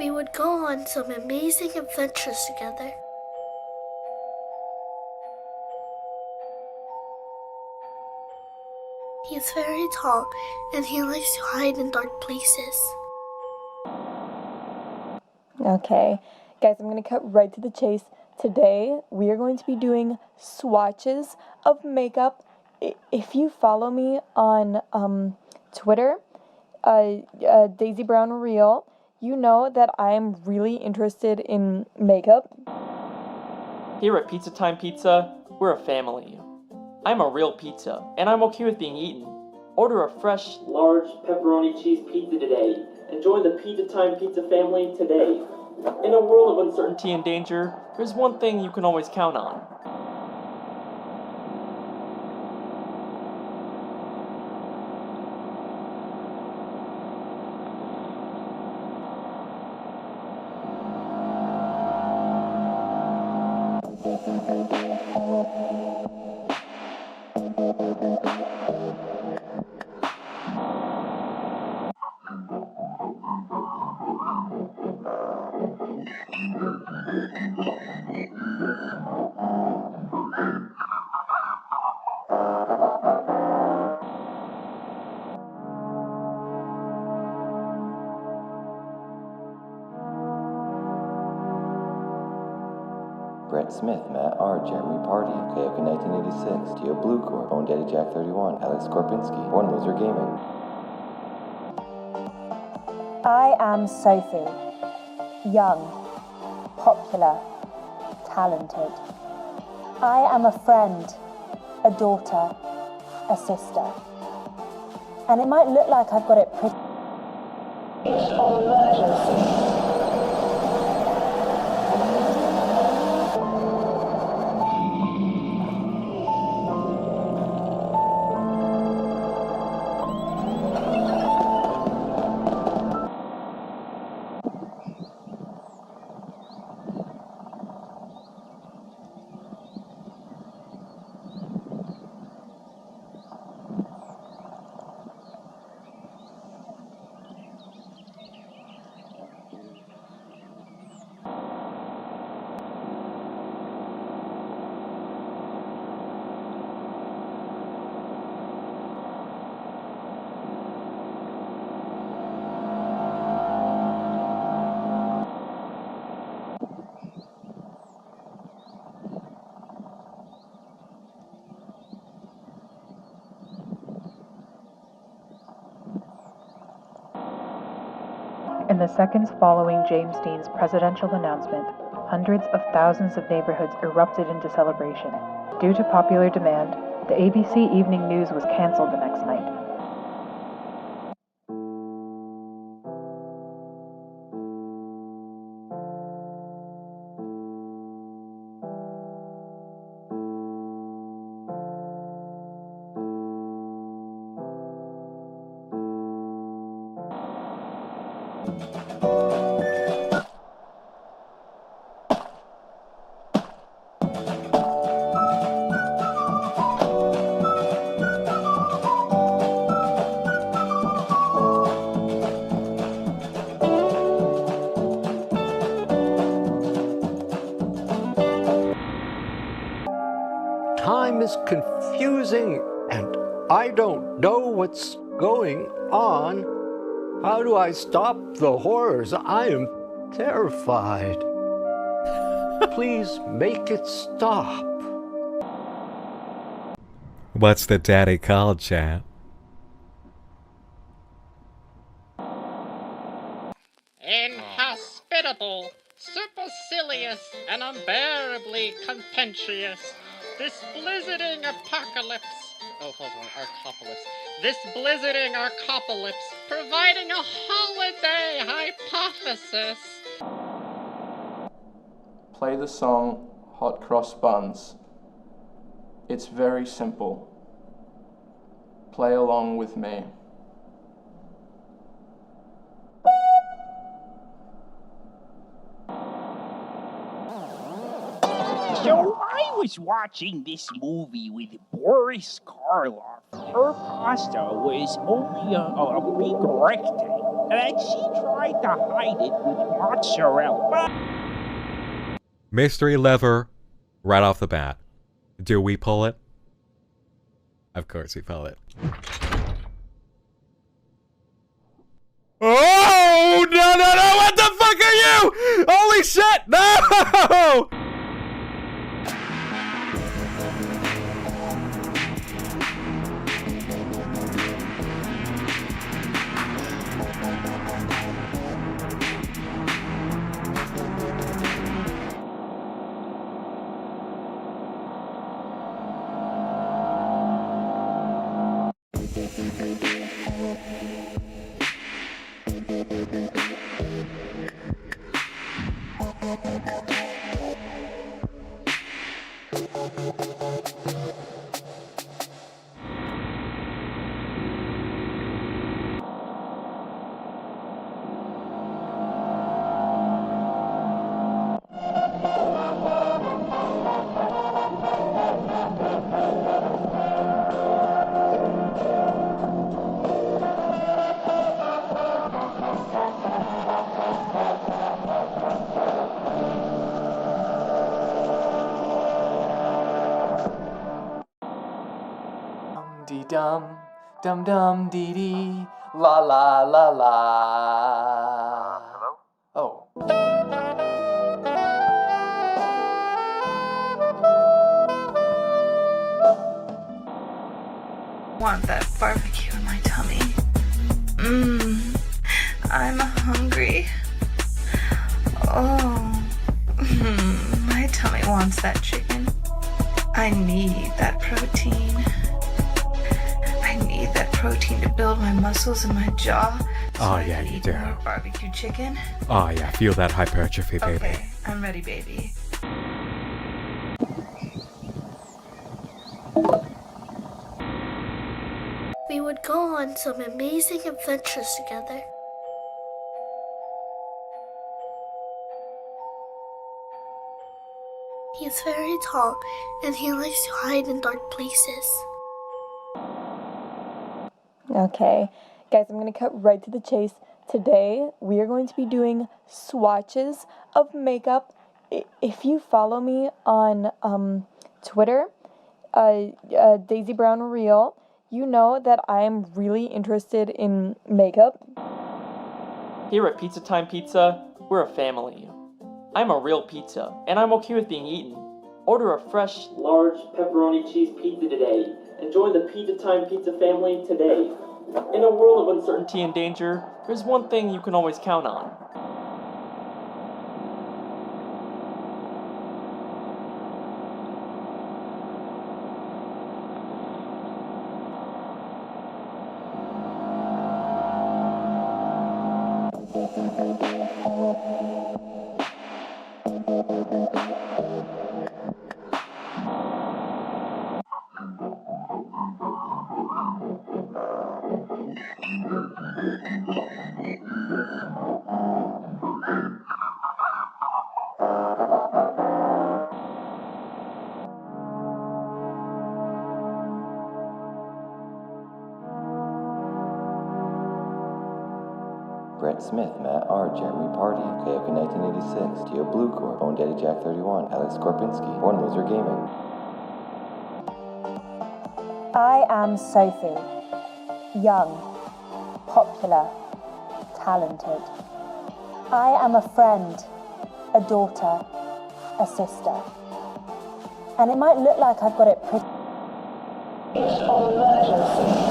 we would go on some amazing adventures together. He's very tall, and he likes to hide in dark places. Okay, guys, I'm going to cut right to the chase. Today, we are going to be doing swatches of makeup. If you follow me on Twitter, Daisy Brown Real, you know that I'm really interested in makeup. Here at Pizza Time Pizza, we're a family. I'm a real pizza, and I'm okay with being eaten. Order a fresh, large pepperoni cheese pizza today, and join the Pizza Time Pizza family today. In a world of uncertainty and danger, there's one thing you can always count on. Brett Smith, Matt R., Jeremy Party, Hecate 1986, Geo Bluecore, Bone Daddy Jack 31, Alex Korpinski, Born Loser Gaming. I am Sophie. Young, popular, talented. I am a friend, a daughter, a sister. And it might look like I've got it pretty. It's emergency. In the seconds following James Dean's presidential announcement, hundreds of thousands of neighborhoods erupted into celebration. Due to popular demand, the ABC Evening News was canceled the next night. Time is confusing and I don't know what's going on. How do I stop the horrors? I am terrified. Please make it stop. What's the daddy called, chap? Inhospitable, supercilious, and unbearably contentious. This blizzarding apocalypse. Oh, hold on, arcopolis. This blizzarding arcopolis, providing a holiday hypothesis. Play the song Hot Cross Buns. It's very simple. Play along with me. So I was watching this movie with Boris Karloff. Her pasta was only a week rectangle. and she tried to hide it with mozzarella. Mystery lever right off the bat. Do we pull it? Of course we pull it. Oh, no, no, no, what the fuck are you? Holy shit, no! Dum dum dum dee dee la la la la. Hello? Oh. Want that barbecue in my tummy. I'm hungry. Oh, my tummy wants that chicken. I need that protein. I need that protein to build my muscles in my jaw. So Oh, I yeah, can you eat do. more barbecue chicken. Oh, yeah, feel that hypertrophy, baby. Okay, I'm ready, baby. We would go on some amazing adventures together. He's very tall, and he likes to hide in dark places. Okay, guys, I'm going to cut right to the chase. Today, we are going to be doing swatches of makeup. If you follow me on Twitter, Daisy Brown Real, you know that I'm really interested in makeup. Here at Pizza Time Pizza, we're a family. I'm a real pizza, and I'm okay with being eaten. Order a fresh, large pepperoni cheese pizza today, and join the Pizza Time Pizza family today. In a world of uncertainty and danger, there's one thing you can always count on. Brett Smith, Matt R., Jeremy Party, Hecate 1986, Tio Blue Corp, Bone Daddy Jack 31, Alex Korpinski, Born Loser Gaming. I am Sophie. Young, popular, talented. I am a friend, a daughter, a sister. And it might look like I've got it pretty. It's an emergency.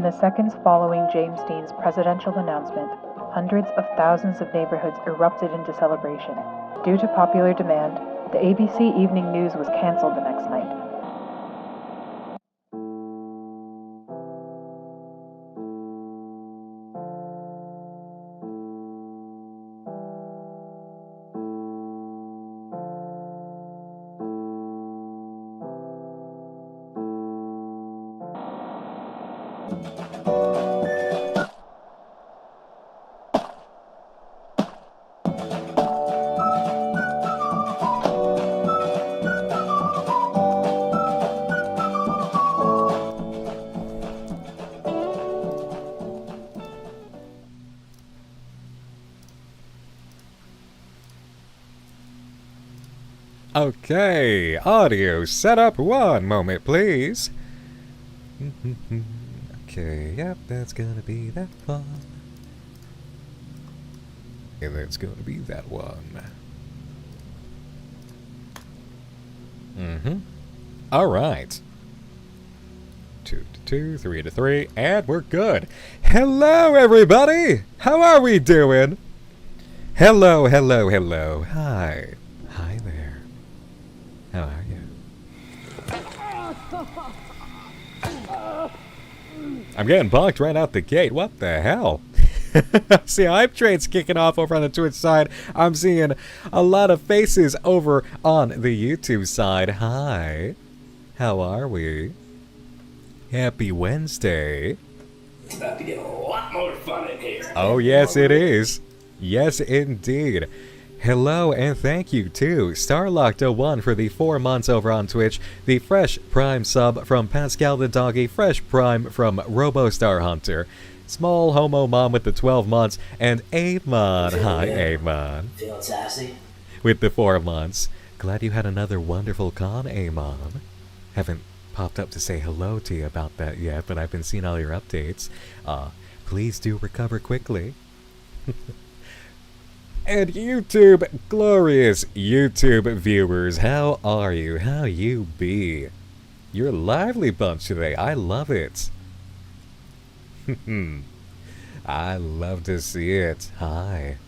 In the seconds following James Dean's presidential announcement, hundreds of thousands of neighborhoods erupted into celebration. Due to popular demand, the ABC Evening News was canceled the next night. Okay, audio setup, one moment, please. Okay, yep, that's gonna be that one. And that's gonna be that one. Alright. 2 to 2, 3 to 3, and we're good. Hello, everybody! How are we doing? Hello, hello, hello. Hi. Hi there. How are you? I'm getting bunked right out the gate. What the hell? See, hype train's kicking off over on the Twitch side. I'm seeing a lot of faces over on the YouTube side. Hi. How are we? Happy Wednesday. It's about to get a lot more fun in here. Oh, yes, it is. Yes, indeed. Hello and thank you to Starlocked01 for the 4 months over on Twitch, the Fresh Prime sub from Pascal the Doggy, Fresh Prime from RoboStar Hunter, Small Homo Mom with the 12 months, and Amon. Hi, Amon. Feeling sassy? With the 4 months. Glad you had another wonderful con, Amon. Haven't popped up to say hello to you about that yet, but I've been seeing all your updates. Please do recover quickly. And YouTube, glorious YouTube viewers, how are you? How you be? You're a lively bunch today. I love it. I love to see it. Hi.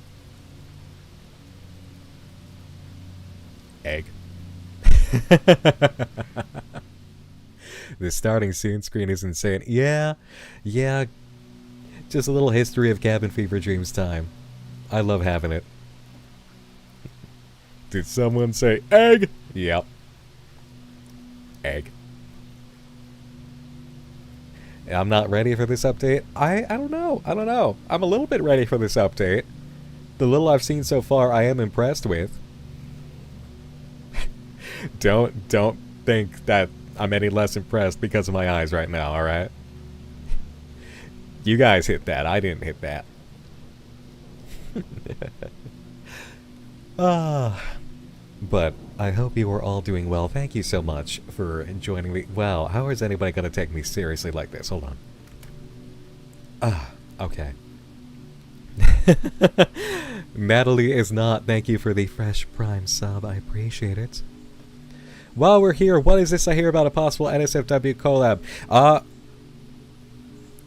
Egg. The starting scene screen is insane. Yeah. Just a little history of Cabin Fever Dreams time. I love having it. Did someone say egg? Yep. Egg. I'm not ready for this update. I don't know. I'm a little bit ready for this update. The little I've seen so far, I am impressed with. Don't think that I'm any less impressed because of my eyes right now, alright? You guys hit that. I didn't hit that. But I hope you are all doing well. Thank you so much for joining me. Wow, how is anybody going to take me seriously like this? Hold on. Okay. Natalie is not. Thank you for the Fresh Prime sub. I appreciate it. While we're here, what is this I hear about a possible NSFW collab? I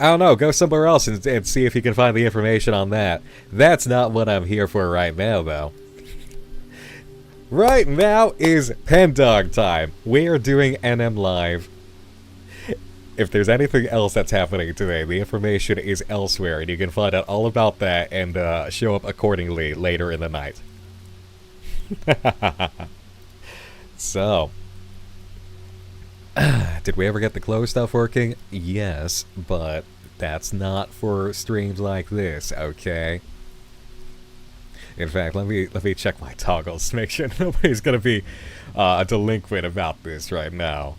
don't know, go somewhere else and see if you can find the information on that. That's not what I'm here for right now, though. Right now is Pendog time. We are doing NM Live. If there's anything else that's happening today, the information is elsewhere, and you can find out all about that and show up accordingly later in the night. So, did we ever get the close stuff working? Yes, but that's not for streams like this, okay? In fact, let me check my toggles to make sure nobody's gonna be delinquent about this right now.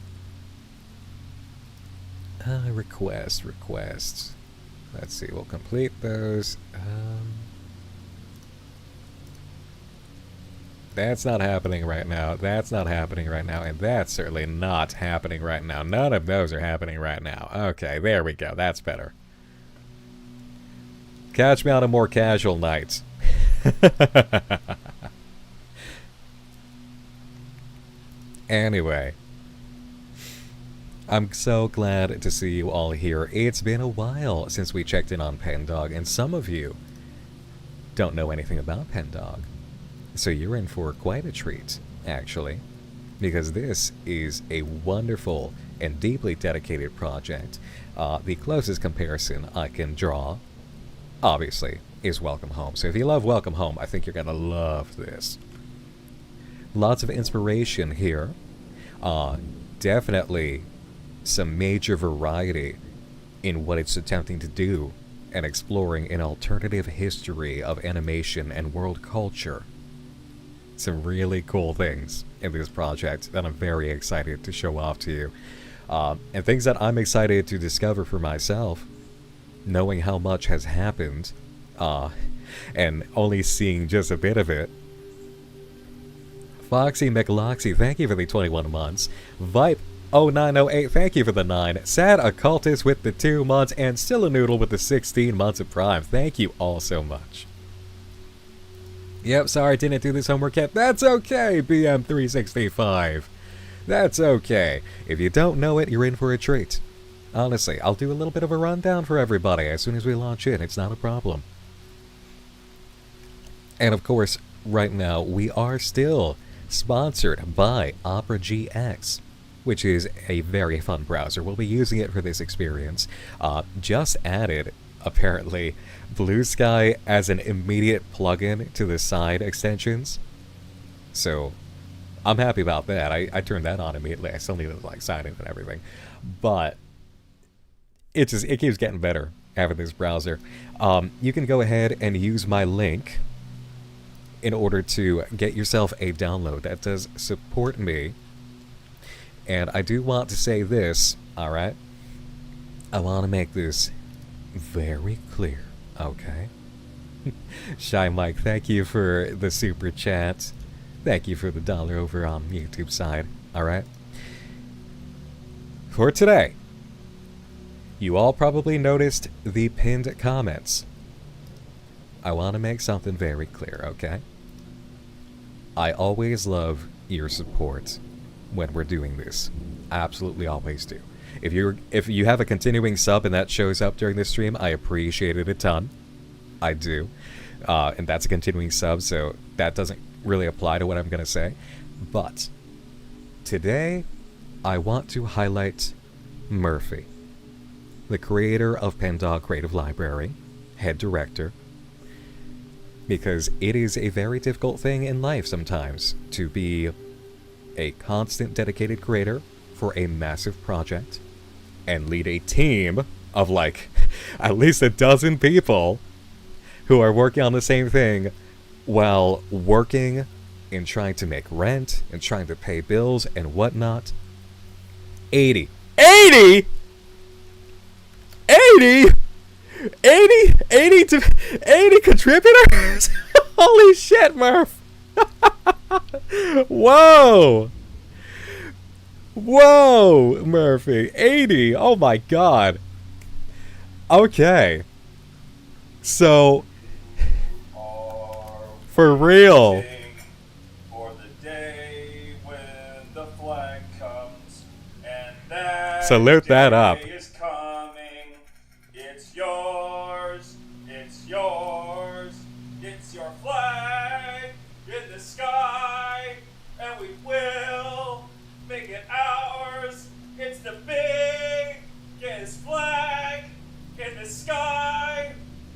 Requests. Let's see, we'll complete those. That's not happening right now. That's not happening right now. And that's certainly not happening right now. None of those are happening right now. Okay, there we go. That's better. Catch me on a more casual night. Anyway. I'm so glad to see you all here. It's been a while since we checked in on Pendog, and some of you don't know anything about Pendog. So you're in for quite a treat, actually, because this is a wonderful and deeply dedicated project. The closest comparison I can draw, obviously, is Welcome Home. So if you love Welcome Home, I think you're going to love this. Lots of inspiration here. Definitely some major variety in what it's attempting to do and exploring an alternative history of animation and world culture. Some really cool things in this project that I'm very excited to show off to you. And things that I'm excited to discover for myself, knowing how much has happened, and only seeing just a bit of it. Foxy McLoxy, thank you for the 21 months. Vipe0908, thank you for the 9. Sad Occultist with the 2 months, and Still a Noodle with the 16 months of Prime. Thank you all so much. Yep, sorry, didn't do this homework yet. That's okay, BM365. That's okay. If you don't know it, you're in for a treat. Honestly, I'll do a little bit of a rundown for everybody as soon as we launch in. It's not a problem. And of course, right now, we are still sponsored by Opera GX, which is a very fun browser. We'll be using it for this experience. Just added, apparently, Blue Sky as an immediate plugin to the side extensions. So, I'm happy about that. I turned that on immediately. I still need to like sign in and everything. But it keeps getting better having this browser. You can go ahead and use my link in order to get yourself a download. That does support me. And I do want to say this, alright? I want to make this very clear, okay? Shy Mike, thank you for the super chat. Thank you for the $1 over on YouTube side, alright? For today, you all probably noticed the pinned comments. I want to make something very clear, okay? I always love your support when we're doing this. I absolutely always do. If you have a continuing sub and that shows up during this stream, I appreciate it a ton. I do. And that's a continuing sub, so that doesn't really apply to what I'm going to say. But today, I want to highlight Murphy, the creator of Pendog Creative Library, head director, because it is a very difficult thing in life sometimes to be a constant dedicated creator for a massive project and lead a team of like at least a dozen people who are working on the same thing while working and trying to make rent and trying to pay bills and whatnot. 80 contributors? Holy shit, Murph. Whoa, Murphy, 80. Oh my god. Okay, so for real, for the day when the flag comes, and that salute that up. is coming. It's yours, it's yours, it's your flag in the sky, and we will make it ours. It's the biggest flag in the sky,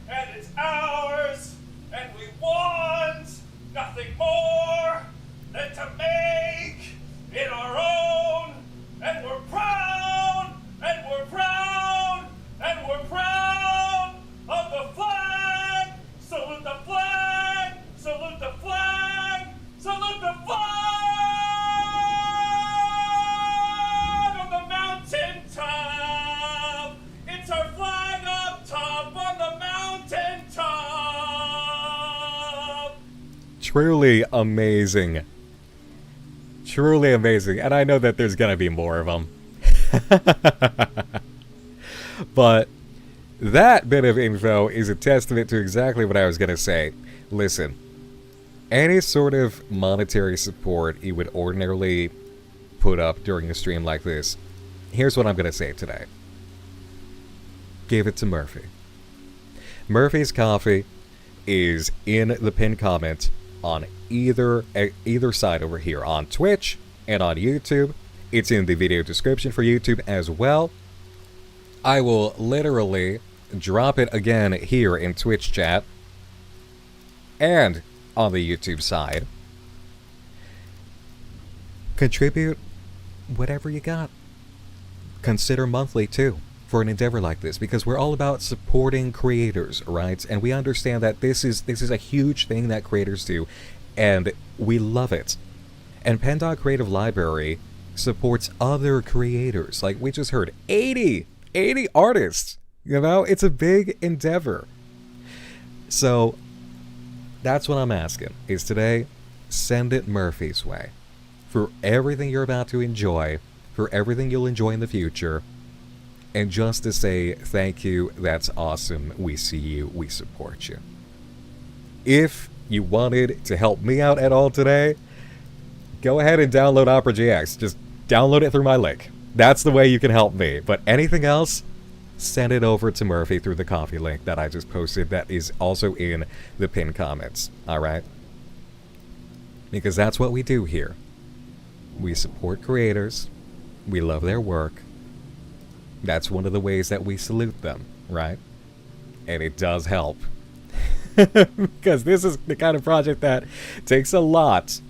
and it's ours, and we want nothing more than to make it our own, and we're proud, and we're proud, and we're proud of the flag. Salute the flag, salute the flag, salute the flag on the mountain top. It's our flag up top on the mountain top. Truly amazing. Truly amazing. And I know that there's gonna be more of them. But that bit of info is a testament to exactly what I was gonna say. Listen, any sort of monetary support you would ordinarily put up during a stream like this here's what I'm going to say today. Give it to Murphy. Murphy's Coffee is in the pinned comment on either side over here, on Twitch and on YouTube. It's in the video description for YouTube as well. I will literally drop it again here in Twitch chat and on the YouTube side. Contribute whatever you got. Consider monthly too for an endeavor like this, because we're all about supporting creators, right? And we understand that this is a huge thing that creators do, and we love it. And Pendog Creative Library supports other creators. Like we just heard, 80 artists. You know, it's a big endeavor. So that's what I'm asking, is today, send it Murphy's way. For everything you're about to enjoy, for everything you'll enjoy in the future, and just to say thank you, that's awesome, we see you, we support you. If you wanted to help me out at all today, go ahead and download Opera GX. Just download it through my link. That's the way you can help me. But anything else, send it over to Murphy through the coffee link that I just posted that is also in the pinned comments. Alright? Because that's what we do here. We support creators. We love their work. That's one of the ways that we salute them, right? And it does help. Because this is the kind of project that takes a lot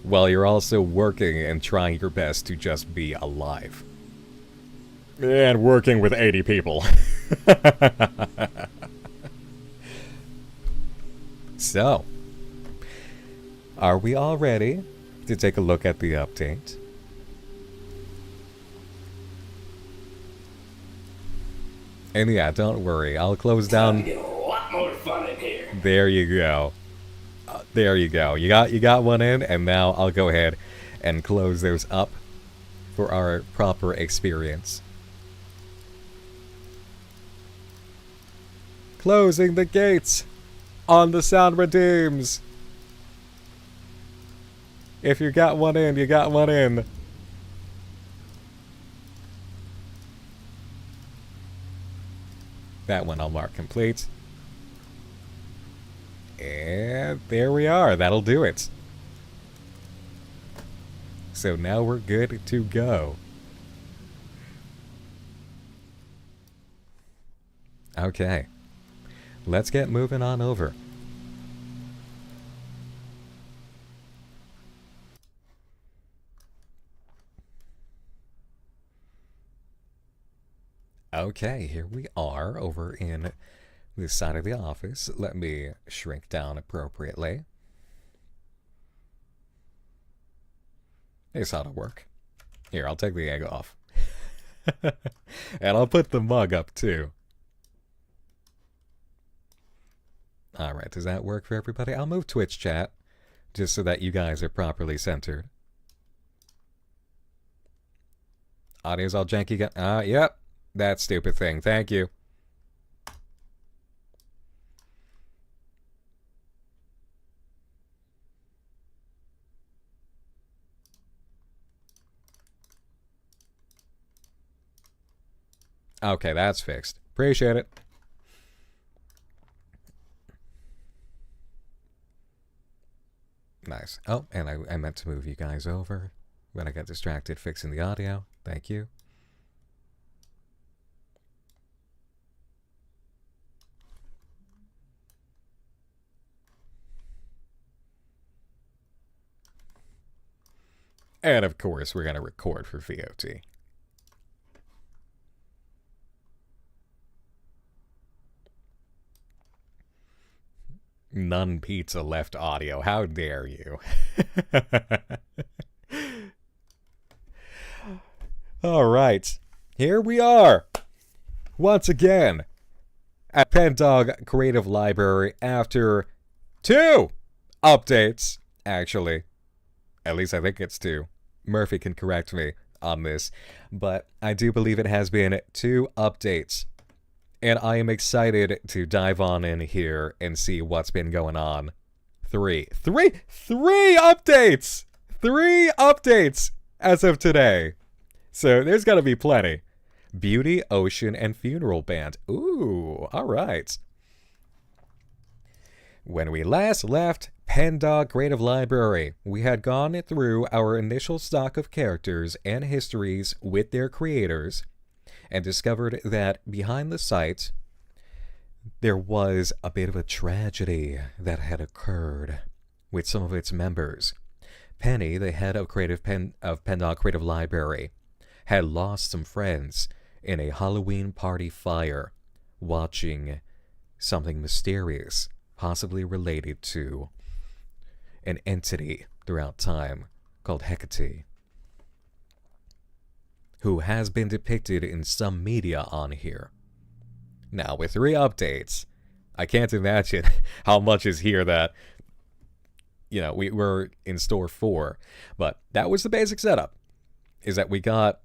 while you're also working and trying your best to just be alive. And working with 80 people. So, are we all ready to take a look at the update? And yeah, don't worry, I'll close down. Get a lot more fun in here. There you go. There you go. You got one in, and now I'll go ahead and close those up for our proper experience. Closing the gates on the sound redeems. If you got one in, you got one in. That one I'll mark complete. And there we are. That'll do it. So now we're good to go. Okay. Let's get moving on over. Okay, here we are over in this side of the office. Let me shrink down appropriately. This ought to work. Here, I'll take the egg off. And I'll put the mug up too. Alright, does that work for everybody? I'll move Twitch chat just so that you guys are properly centered. Audio's all janky. Yep. That stupid thing. Thank you. Okay, that's fixed. Appreciate it. Nice. Oh, and I meant to move you guys over when I got distracted fixing the audio. Thank you. And of course, we're going to record for VOT. None pizza left audio. How dare you? All right. Here we are. Once again at Pendog Creative Library after 2 updates, actually. At least I think it's 2. Murphy can correct me on this, but I do believe it has been 2 updates. And I am excited to dive on in here and see what's been going on. 3 updates! 3 updates as of today. So there's got to be plenty. Beauty, Ocean, and Funeral Band. Ooh, all right. When we last left Pendog Creative Library, we had gone through our initial stock of characters and histories with their creators and discovered that behind the site, there was a bit of a tragedy that had occurred with some of its members. Penny, the head of Pendog Creative Library, had lost some friends in a Halloween party fire, watching something mysterious, possibly related to an entity throughout time called Hecate, who has been depicted in some media on here. Now, with 3 updates, I can't imagine how much is here that, we were in store for. But that was the basic setup, is that we got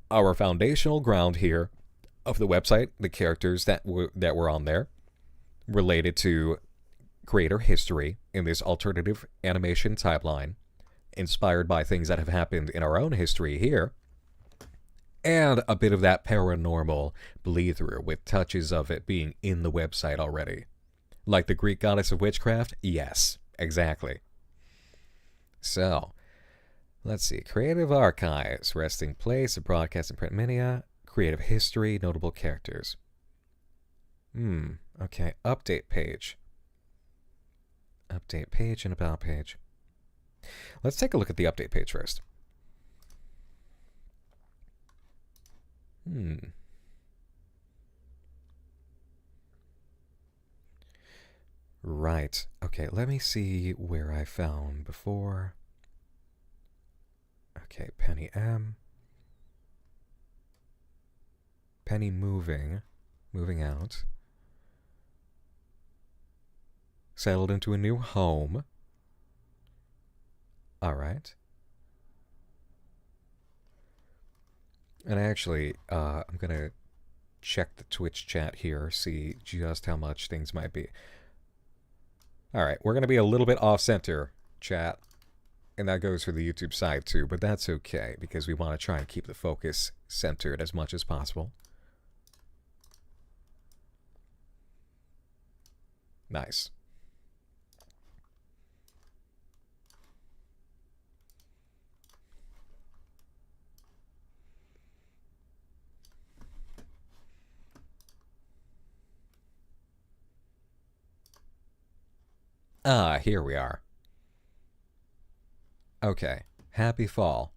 our foundational ground here of the website, the characters that were on there, related to creator history in this alternative animation timeline, inspired by things that have happened in our own history here, and a bit of that paranormal bleed-through with touches of it being in the website already. Like the Greek goddess of witchcraft? Yes, exactly. So, let's see. Creative archives, resting place, broadcast and print media, creative history, notable characters. Okay, update page. Update page and about page. Let's take a look at the update page first. Right. Okay, let me see where I found before. Okay, Penny M. Penny moving out. Settled into a new home. All right. And actually, I'm going to check the Twitch chat here, see just how much things might be. All right, we're going to be a little bit off-center, chat. And that goes for the YouTube side too, but that's okay, because we want to try and keep the focus centered as much as possible. Nice. Ah, here we are. Okay. Happy fall.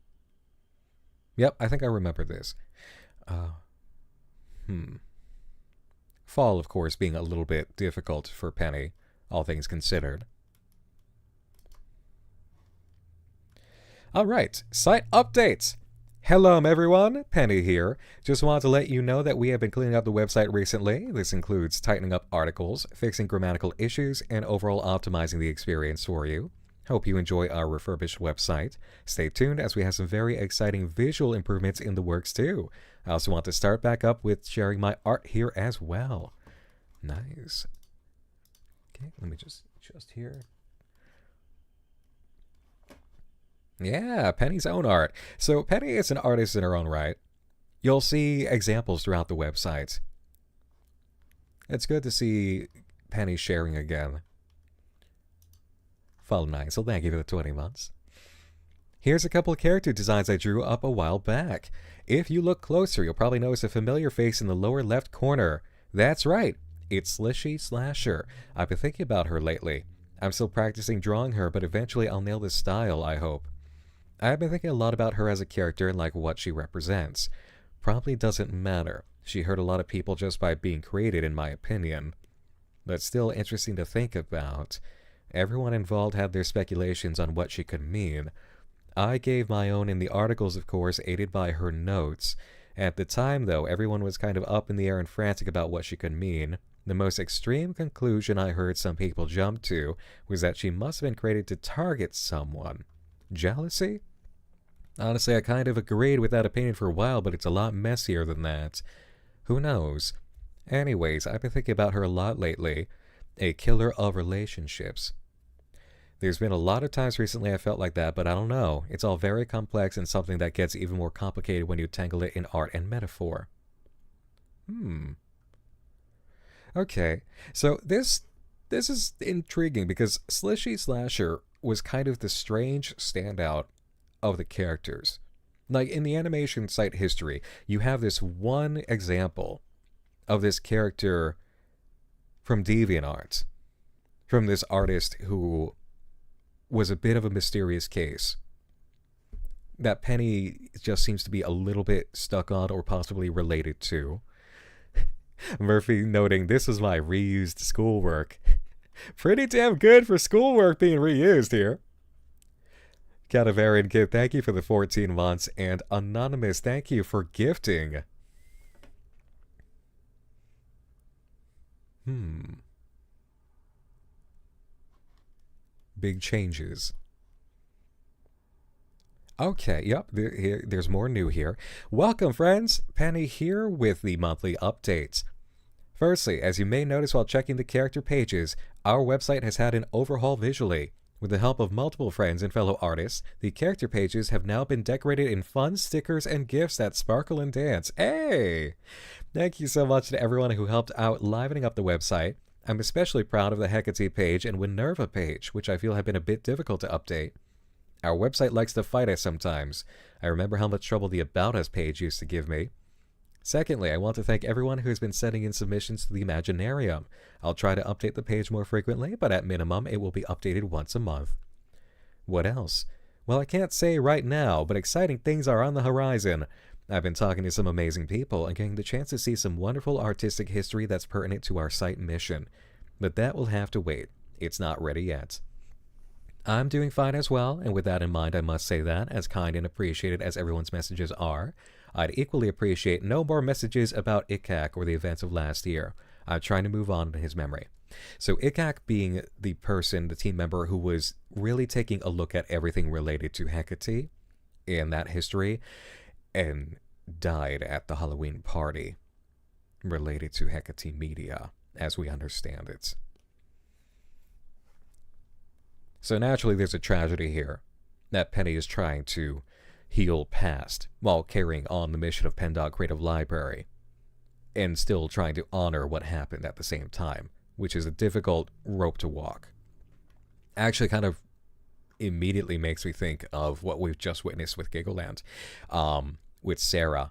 Yep, I think I remember this. Fall, of course, being a little bit difficult for Penny, all things considered. Alright, site updates! Hello everyone, Penny here. Just wanted to let you know that we have been cleaning up the website recently. This includes tightening up articles, fixing grammatical issues, and overall optimizing the experience for you. Hope you enjoy our refurbished website. Stay tuned as we have some very exciting visual improvements in the works too. I also want to start back up with sharing my art here as well. Nice. Okay, let me just here. Yeah, Penny's own art. So Penny is an artist in her own right. You'll see examples throughout the website. It's good to see Penny sharing again. Follow nice, so thank you for the 20 months. Here's a couple of character designs I drew up a while back. If you look closer, you'll probably notice a familiar face in the lower left corner. That's right, it's Slishy Slasher. I've been thinking about her lately. I'm still practicing drawing her, but eventually I'll nail the style, I hope. I've been thinking a lot about her as a character and like what she represents. Probably doesn't matter. She hurt a lot of people just by being created, in my opinion. But still interesting to think about. Everyone involved had their speculations on what she could mean. I gave my own in the articles, of course, aided by her notes. At the time, though, everyone was kind of up in the air and frantic about what she could mean. The most extreme conclusion I heard some people jump to was that she must have been created to target someone. Jealousy? Honestly, I kind of agreed with that opinion for a while, but it's a lot messier than that. Who knows? Anyways, I've been thinking about her a lot lately. A killer of relationships. There's been a lot of times recently I felt like that, but I don't know. It's all very complex and something that gets even more complicated when you tangle it in art and metaphor. Okay, so this is intriguing because Slishy Slasher was kind of the strange standout of the characters. Like, in the animation site history, you have this one example of this character from DeviantArt, from this artist who was a bit of a mysterious case that Penny just seems to be a little bit stuck on or possibly related to. Murphy noting, this is my reused schoolwork. Pretty damn good for schoolwork being reused here. Cadaverian Kid, thank you for the 14 months. And Anonymous, thank you for gifting. Big changes. Okay, yep, there's more new here. Welcome, friends. Penny here with the monthly updates. Firstly, as you may notice while checking the character pages, our website has had an overhaul visually. With the help of multiple friends and fellow artists, the character pages have now been decorated in fun stickers and gifs that sparkle and dance. Hey! Thank you so much to everyone who helped out livening up the website. I'm especially proud of the Hecate page and Winerva page, which I feel have been a bit difficult to update. Our website likes to fight us sometimes. I remember how much trouble the About Us page used to give me. Secondly, I want to thank everyone who has been sending in submissions to the Imaginarium. I'll try to update the page more frequently, but at minimum, it will be updated once a month. What else? Well, I can't say right now, but exciting things are on the horizon. I've been talking to some amazing people and getting the chance to see some wonderful artistic history that's pertinent to our site mission. But that will have to wait. It's not ready yet. I'm doing fine as well, and with that in mind, I must say that, as kind and appreciated as everyone's messages are, I'd equally appreciate no more messages about Hecate or the events of last year. I'm trying to move on in his memory. So Hecate being the person, the team member who was really taking a look at everything related to Hecate in that history, and died at the Halloween party related to Hecate Media, as we understand it. So naturally there's a tragedy here that Penny is trying to heal past while carrying on the mission of Pendog Creative Library and still trying to honor what happened at the same time, which is a difficult rope to walk. Actually kind of immediately makes me think of what we've just witnessed with Giggleland, with Sarah,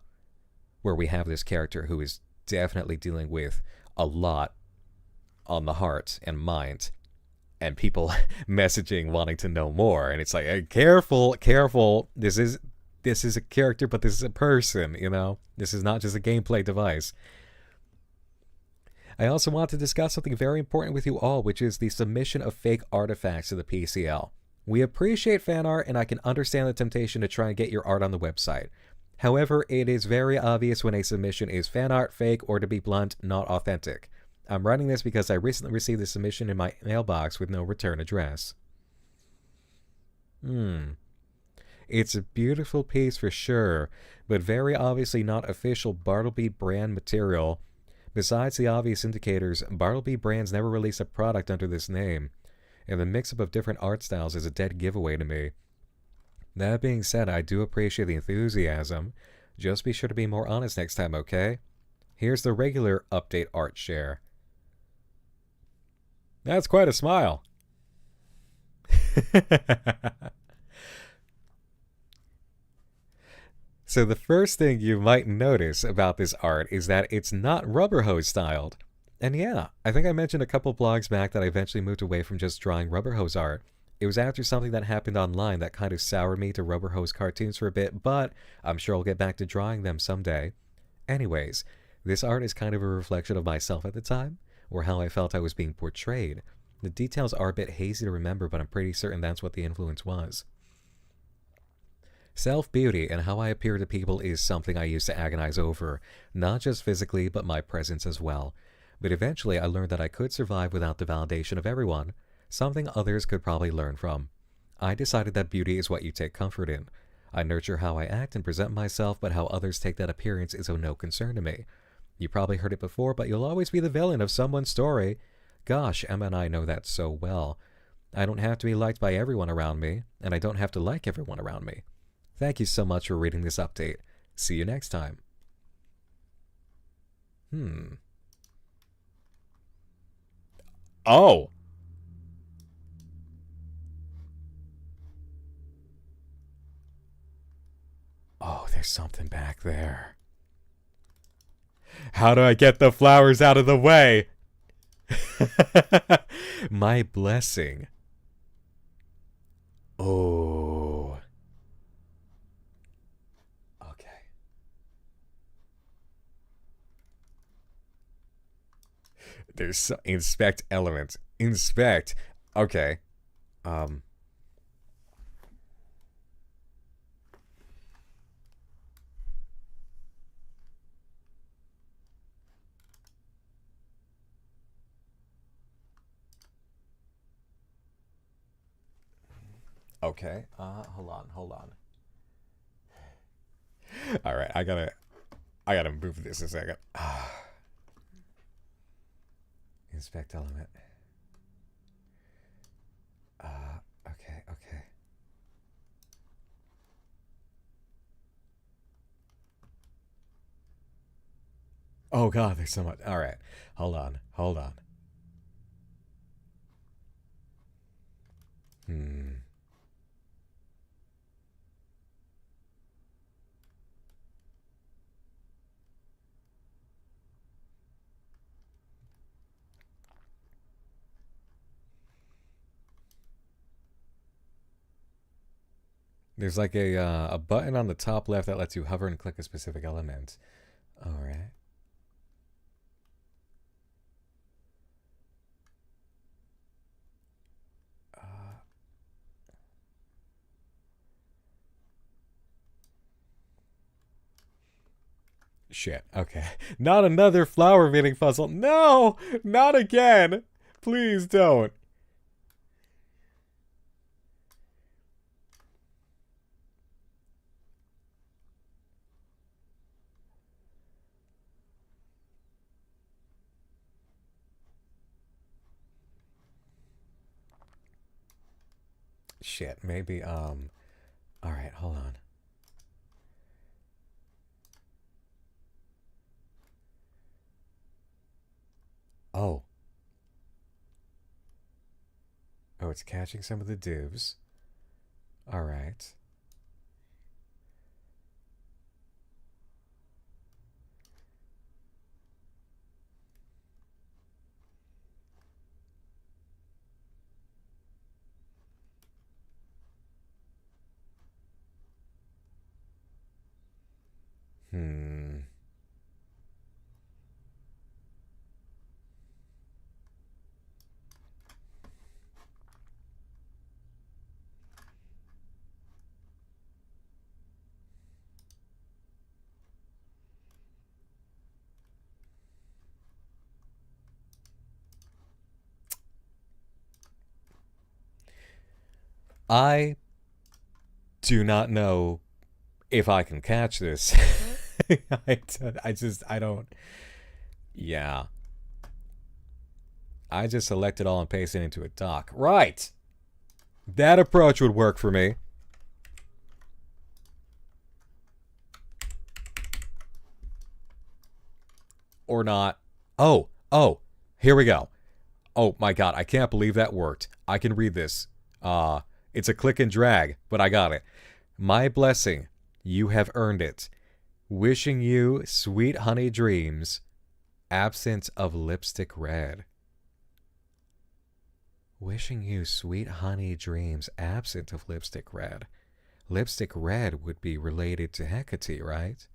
where we have this character who is definitely dealing with a lot on the heart and mind, and people messaging wanting to know more, and it's like, hey, careful, this is a character, but this is a person, you know? This is not just a gameplay device. I also want to discuss something very important with you all, which is the submission of fake artifacts to the PCL. We appreciate fan art, and I can understand the temptation to try and get your art on the website. However, it is very obvious when a submission is fan art, fake, or to be blunt, not authentic. I'm writing this because I recently received a submission in my mailbox with no return address. It's a beautiful piece for sure, but very obviously not official Bartleby brand material. Besides the obvious indicators, Bartleby brands never release a product under this name, and the mix-up of different art styles is a dead giveaway to me. That being said, I do appreciate the enthusiasm. Just be sure to be more honest next time, okay? Here's the regular update art share. That's quite a smile. So the first thing you might notice about this art is that it's not rubber hose styled. And yeah, I think I mentioned a couple blogs back that I eventually moved away from just drawing rubber hose art. It was after something that happened online that kind of soured me to rubber hose cartoons for a bit, but I'm sure I'll get back to drawing them someday. Anyways, this art is kind of a reflection of myself at the time, or how I felt I was being portrayed. The details are a bit hazy to remember, but I'm pretty certain that's what the influence was. Self-beauty and how I appear to people is something I used to agonize over, not just physically, but my presence as well. But eventually I learned that I could survive without the validation of everyone, something others could probably learn from. I decided that beauty is what you take comfort in. I nurture how I act and present myself, but how others take that appearance is of no concern to me. You probably heard it before, but you'll always be the villain of someone's story. Gosh, Emma and I know that so well. I don't have to be liked by everyone around me, and I don't have to like everyone around me. Thank you so much for reading this update. See you next time. Oh! Oh, there's something back there. How do I get the flowers out of the way? My blessing. Oh. Okay. There's inspect elements. Inspect. Okay. Okay. Hold on. All right, I gotta move this a second. Inspect element. Okay. Oh God, there's so much. All right, hold on. There's like a button on the top left that lets you hover and click a specific element. All right. Shit. Okay. Not another flower knitting puzzle. No! Not again! Please don't. Shit. Maybe, alright, hold on. Oh. Oh, it's catching some of the divs. All right. I do not know if I can catch this. I don't. Yeah. I just select it all and paste it into a doc. Right. That approach would work for me. Or not. Oh, here we go. Oh my God, I can't believe that worked. I can read this. It's a click and drag, but I got it. My blessing, you have earned it. Wishing you sweet honey dreams, absent of lipstick red. Wishing you sweet honey dreams, absent of lipstick red. Lipstick red would be related to Hecate, right?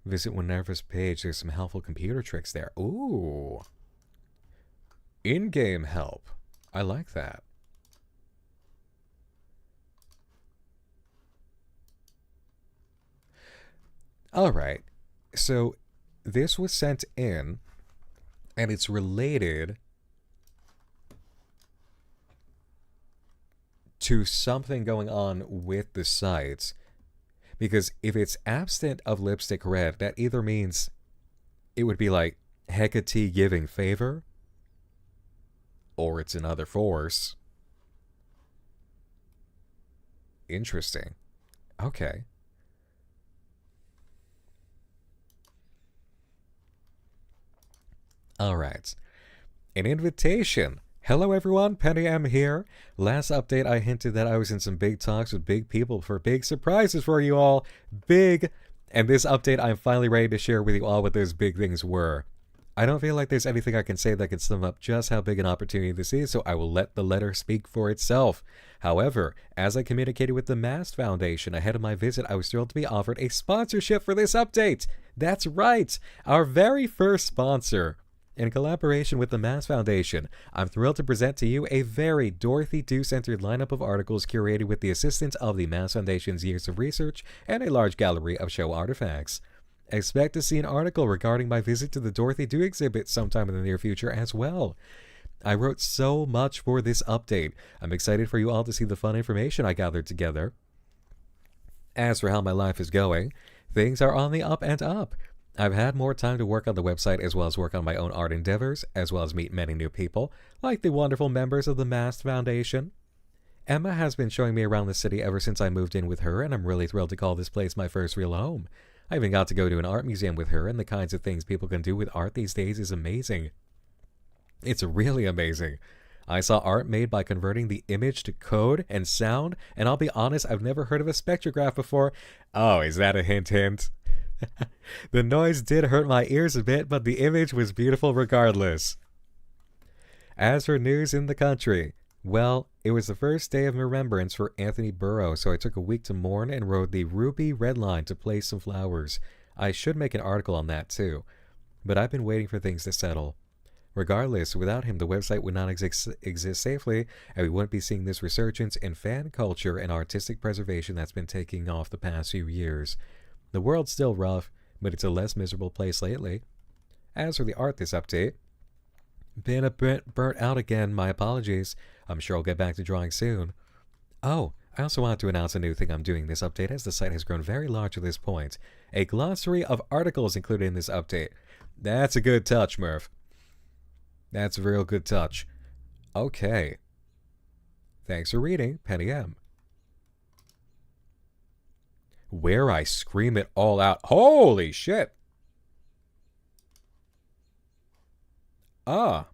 Visit Winerva's page. There's some helpful computer tricks there. Ooh. In-game help. I like that. Alright. So, this was sent in, and it's related to something going on with the site. Because if it's absent of lipstick red, that either means it would be like Hecate giving favor? Or it's another force? Interesting. Okay. Alright. An invitation. Hello everyone, Penny M here. Last update I hinted that I was in some big talks with big people for big surprises for you all. Big. And this update I'm finally ready to share with you all what those big things were. I don't feel like there's anything I can say that can sum up just how big an opportunity this is, so I will let the letter speak for itself. However, as I communicated with the Mast Foundation ahead of my visit, I was thrilled to be offered a sponsorship for this update. That's right, our very first sponsor. In collaboration with the Mast Foundation, I'm thrilled to present to you a very Dorothy Do-centered lineup of articles curated with the assistance of the Mast Foundation's years of research and a large gallery of show artifacts. Expect to see an article regarding my visit to the Dorothy Do exhibit sometime in the near future as well. I wrote so much for this update. I'm excited for you all to see the fun information I gathered together. As for how my life is going, things are on the up and up. I've had more time to work on the website as well as work on my own art endeavors, as well as meet many new people, like the wonderful members of the Mast Foundation. Emma has been showing me around the city ever since I moved in with her, and I'm really thrilled to call this place my first real home. I even got to go to an art museum with her, and the kinds of things people can do with art these days is amazing. It's really amazing. I saw art made by converting the image to code and sound, and I'll be honest, I've never heard of a spectrograph before. Oh, is that a hint hint? The noise did hurt my ears a bit, but the image was beautiful regardless. As for news in the country, well, it was the first day of remembrance for Anthony Burrow, so I took a week to mourn and rode the Ruby Red Line to place some flowers. I should make an article on that too, but I've been waiting for things to settle. Regardless, without him the website would not exist safely, and we wouldn't be seeing this resurgence in fan culture and artistic preservation that's been taking off the past few years. The world's still rough, but it's a less miserable place lately. As for the art this update, been a bit burnt out again, my apologies. I'm sure I'll get back to drawing soon. Oh, I also wanted to announce a new thing I'm doing this update as the site has grown very large at this point. A glossary of articles included in this update. That's a good touch, Murph. That's a real good touch. Okay. Thanks for reading, Penny M. Where I scream it all out. Holy shit! Ah.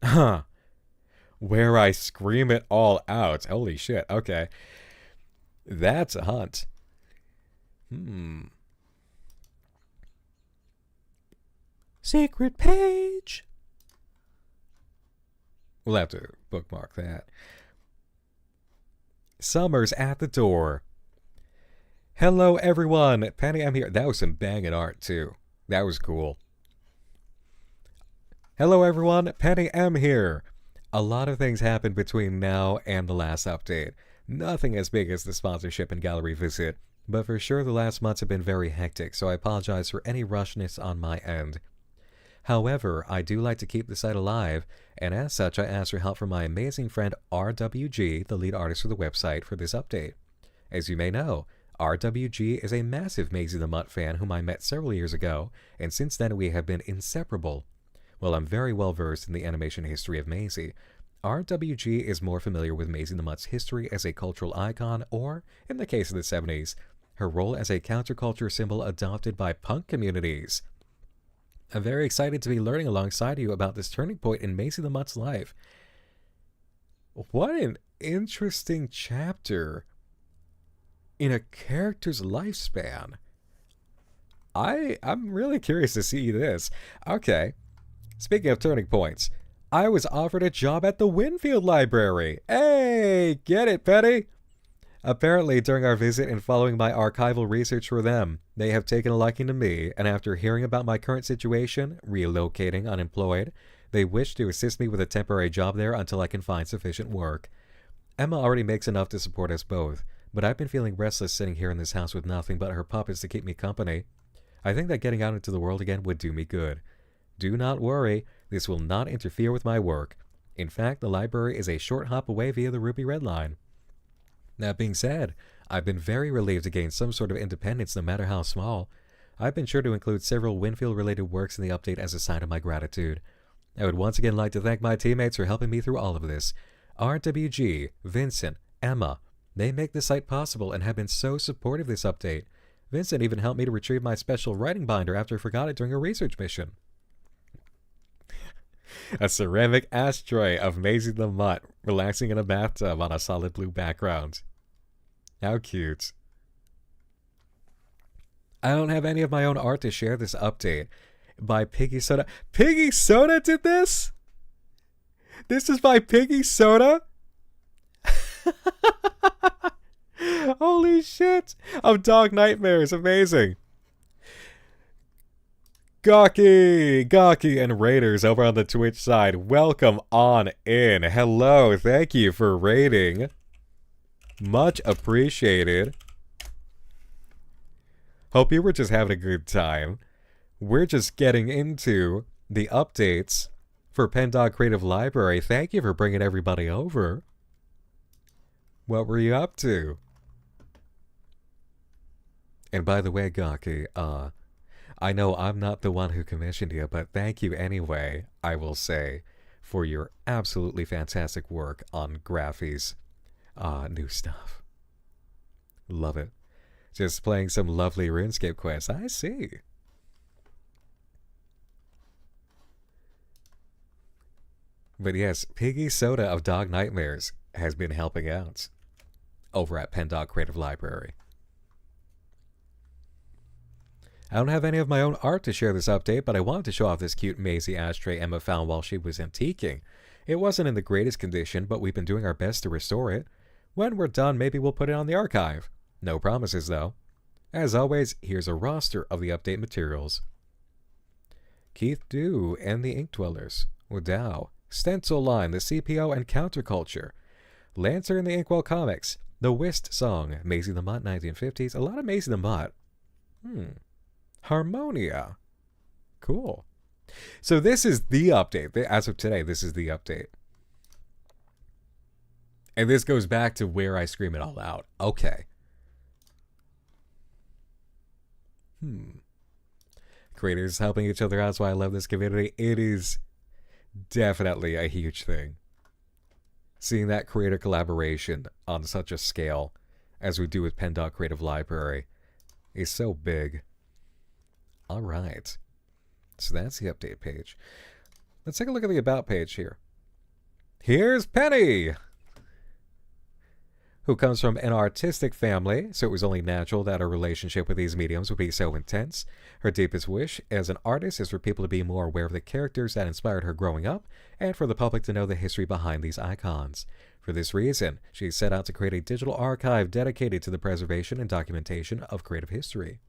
Huh. Where I scream it all out. Holy shit. Okay. That's a hunt. Secret page. We'll have to bookmark that. Summer's at the door. Hello everyone, Penny M here. That was some banging art too. That was cool. Hello everyone, Penny M here. A lot of things happened between now and the last update. Nothing as big as the sponsorship and gallery visit, but for sure the last months have been very hectic, so I apologize for any rushness on my end. However, I do like to keep the site alive, and as such I asked for help from my amazing friend RWG, the lead artist for the website, for this update. As you may know, RWG is a massive Maisie the Mutt fan whom I met several years ago, and since then we have been inseparable. While I'm very well versed in the animation history of Maisie, RWG is more familiar with Maisie the Mutt's history as a cultural icon, or, in the case of the 70s, her role as a counterculture symbol adopted by punk communities. I'm very excited to be learning alongside you about this turning point in Maisie the Mutt's life. What an interesting chapter in a character's lifespan. I'm really curious to see this. Okay. Speaking of turning points, I was offered a job at the Winfield Library. Hey, get it, Penny? Apparently, during our visit and following my archival research for them, they have taken a liking to me, and after hearing about my current situation, relocating unemployed, they wish to assist me with a temporary job there until I can find sufficient work. Emma already makes enough to support us both, but I've been feeling restless sitting here in this house with nothing but her puppets to keep me company. I think that getting out into the world again would do me good. Do not worry, this will not interfere with my work. In fact, the library is a short hop away via the Ruby Red Line. That being said, I've been very relieved to gain some sort of independence no matter how small. I've been sure to include several Winfield-related works in the update as a sign of my gratitude. I would once again like to thank my teammates for helping me through all of this. RWG, Vincent, Emma. They make the site possible and have been so supportive this update. Vincent even helped me to retrieve my special writing binder after I forgot it during a research mission. A ceramic ashtray of Maisie the Mutt relaxing in a bathtub on a solid blue background. How cute. I don't have any of my own art to share this update. By Piggy Soda. Piggy Soda did this? This is by Piggy Soda? Holy shit! Of Dog Nightmares, amazing. Gawky, and Raiders over on the Twitch side, welcome on in. Hello, thank you for raiding. Much appreciated. Hope you were just having a good time. We're just getting into the updates for Pendog Creative Library. Thank you for bringing everybody over. What were you up to? And by the way, Gawky, I know I'm not the one who commissioned you, but thank you anyway, I will say, for your absolutely fantastic work on Graphy's new stuff. Love it. Just playing some lovely RuneScape quests. I see. But yes, Piggy Soda of Dog Nightmares has been helping out over at Pendog Creative Library. I don't have any of my own art to share this update, but I wanted to show off this cute Maisie ashtray Emma found while she was antiquing. It wasn't in the greatest condition, but we've been doing our best to restore it. When we're done, maybe we'll put it on the archive. No promises, though. As always, here's a roster of the update materials. Keith Dew and the Ink Dwellers. Wadow. Stencil Line, the CPO and Counterculture. Lancer and the Inkwell Comics. The Whist Song. Maisie the Mutt, 1950s. A lot of Maisie the Mutt. Harmonia. Cool. So this is the update. As of today, this is the update. And this goes back to where I scream it all out. Okay. Creators helping each other out is why I love this community. It is definitely a huge thing. Seeing that creator collaboration on such a scale as we do with Pendog Creative Library is so big. All right. So that's the update page. Let's take a look at the about page here. Here's Penny, who comes from an artistic family, so it was only natural that her relationship with these mediums would be so intense. Her deepest wish as an artist is for people to be more aware of the characters that inspired her growing up, and for the public to know the history behind these icons. For this reason, she set out to create a digital archive dedicated to the preservation and documentation of creative history.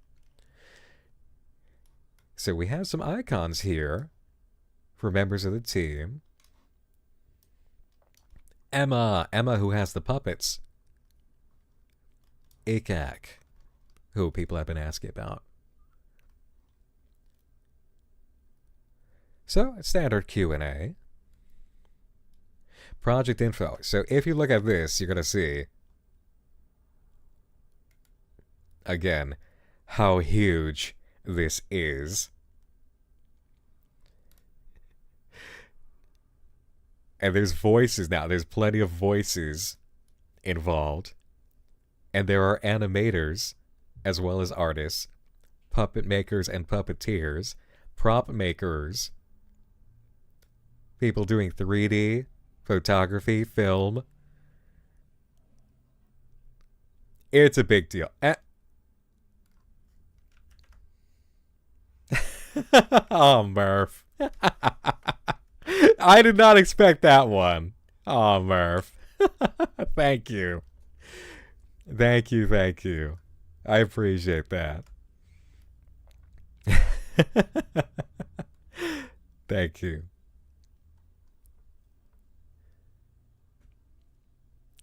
So we have some icons here for members of the team. Emma who has the puppets. Hecate, who people have been asking about. So, standard Q&A. Project info. So if you look at this, you're going to see, again, how huge this is. And there's voices now. There's plenty of voices involved. And there are animators, as well as artists, puppet makers and puppeteers, prop makers, people doing 3D, photography, film. It's a big deal. Oh, Murph. I did not expect that one. Oh, Murph. Thank you. Thank you. I appreciate that. Thank you.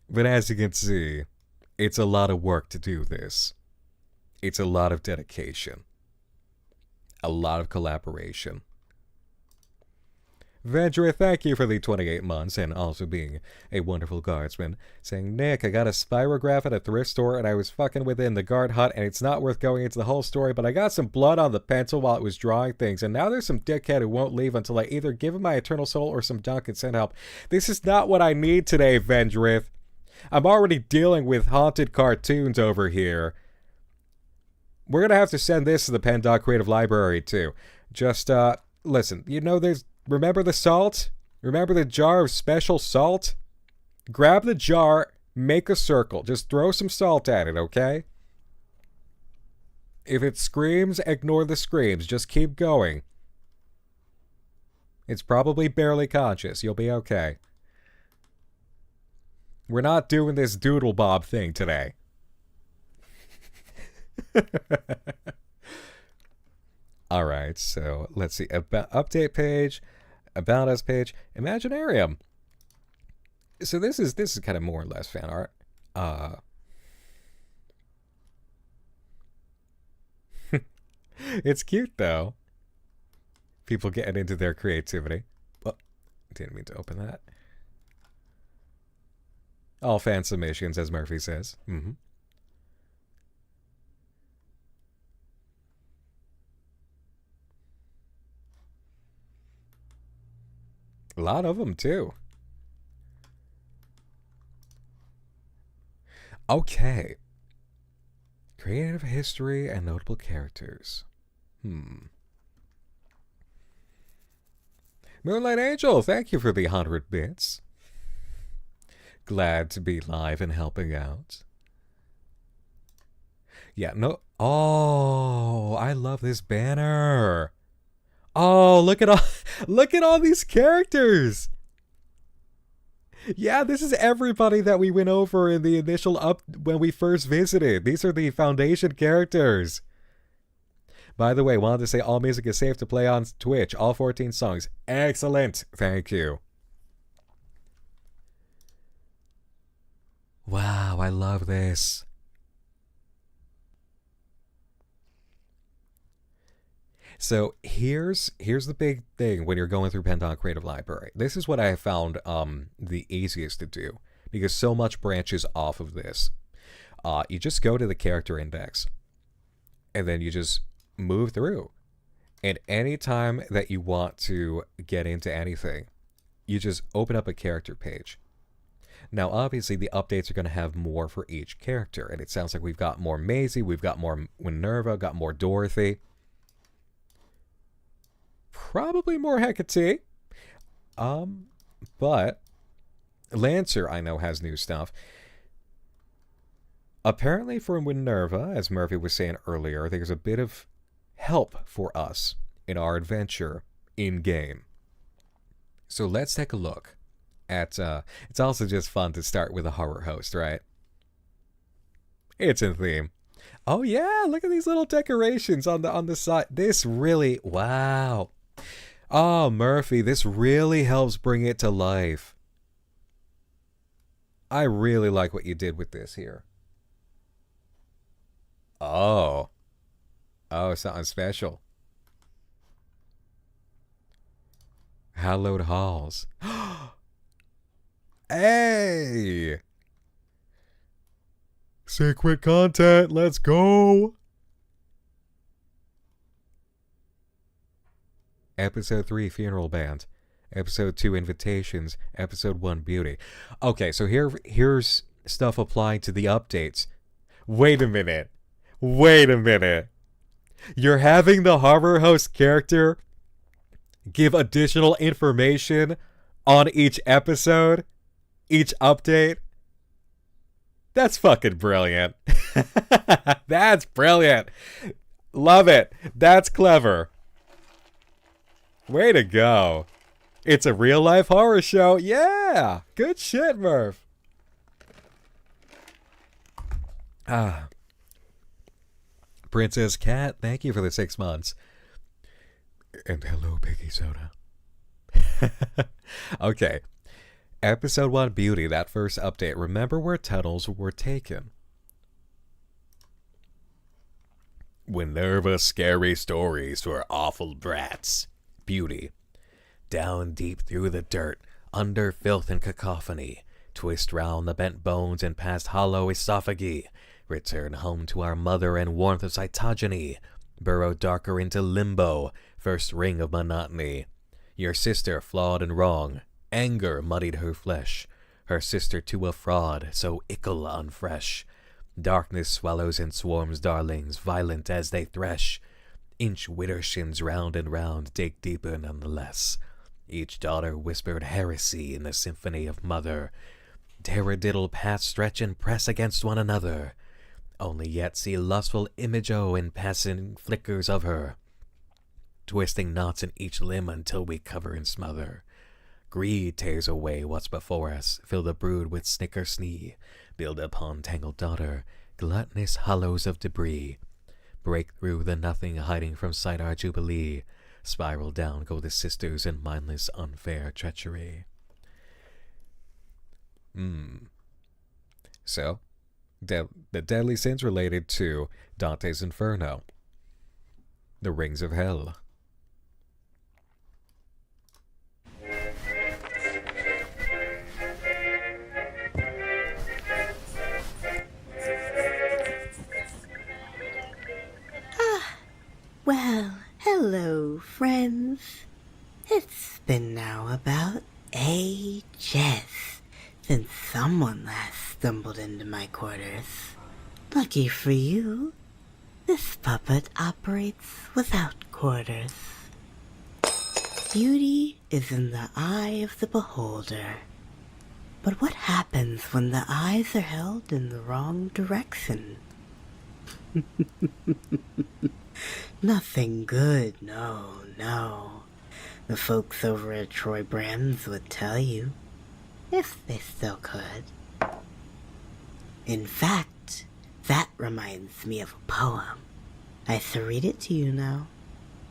But as you can see, it's a lot of work to do this. It's a lot of dedication. A lot of collaboration. Vendra, thank you for the 28 months and also being a wonderful guardsman. Saying, Nick, I got a spirograph at a thrift store and I was fucking within the guard hut and it's not worth going into the whole story, but I got some blood on the pencil while it was drawing things and now there's some dickhead who won't leave until I either give him my eternal soul or some junk and send help. This is not what I need today, Vendrith. I'm already dealing with haunted cartoons over here. We're going to have to send this to the Pendog Creative Library too. Just, listen, you know remember the salt? Remember the jar of special salt? Grab the jar, make a circle. Just throw some salt at it, okay? If it screams, ignore the screams. Just keep going. It's probably barely conscious. You'll be okay. We're not doing this doodle bob thing today. Alright, so let's see. Update page. About Us page, Imaginarium. So this is kind of more or less fan art. It's cute though. People getting into their creativity. Oh, didn't mean to open that. All fan submissions, as Murphy says. A lot of them, too. Okay. Creative history and notable characters. Moonlight Angel, thank you for the 100 bits. Glad to be live and helping out. Yeah, no. Oh, I love this banner. Oh, look at all these characters. Yeah, this is everybody that we went over in the initial when we first visited. These are the foundation characters. By the way, wanted to say all music is safe to play on Twitch. All 14 songs. Excellent. Thank you. Wow, I love this. So here's the big thing when you're going through Pendog Creative Library. This is what I have found the easiest to do because so much branches off of this. You just go to the character index and then you just move through. And anytime that you want to get into anything, you just open up a character page. Now, obviously, the updates are going to have more for each character. And it sounds like we've got more Maisie, we've got more Winerva, got more Dorothy. Probably more Hecate. But Lancer, I know, has new stuff. Apparently for Winerva, as Murphy was saying earlier, there's a bit of help for us in our adventure in-game. So let's take a look at, it's also just fun to start with a horror host, right? It's in theme. Oh yeah, look at these little decorations on the side. This really, wow. Oh, Murphy, this really helps bring it to life. I really like what you did with this here. Oh. Oh, something special. Hallowed Halls. Hey! Secret content, let's go! Episode 3, Funeral Band. Episode 2, Invitations. Episode 1, Beauty. Okay, so here's stuff applying to the updates. Wait a minute. Wait a minute. You're having the horror host character give additional information on each episode, each update. That's fucking brilliant. That's brilliant. Love it. That's clever. Way to go. It's a real life horror show. Yeah. Good shit, Murph. Princess Cat, thank you for the 6 months. And hello, Piggy Soda. Okay. Episode 1, Beauty, that first update. Remember where tunnels were taken. Winerva scary stories for awful brats. Beauty. down deep through the dirt, under filth and cacophony, twist round the bent bones and past hollow esophagi, return home to our mother and warmth of cytogeny, burrow darker into limbo, first ring of monotony. Your sister flawed and wrong, anger muddied her flesh, her sister to a fraud, so ickle unfresh. Darkness swallows and swarms darlings, violent as they thresh. Inch widdershins round and round dig deeper nonetheless. Each daughter whispered heresy in the symphony of mother. Taradiddle paths stretch and press against one another. Only yet see lustful image-o in passing flickers of her, twisting knots in each limb until we cover and smother. Greed tears away what's before us, fill the brood with snicker snee, build upon tangled daughter, gluttonous hollows of debris. Break through the nothing hiding from sight our jubilee. Spiral down go the sisters in mindless unfair treachery. So, the deadly sins related to Dante's Inferno, the rings of hell. Well, hello, friends. It's been now about ages since someone last stumbled into my quarters. Lucky for you, this puppet operates without quarters. Beauty is in the eye of the beholder. But what happens when the eyes are held in the wrong direction? Nothing good, no. The folks over at Troy Brands would tell you, if they still could. In fact, that reminds me of a poem. I shall read it to you now,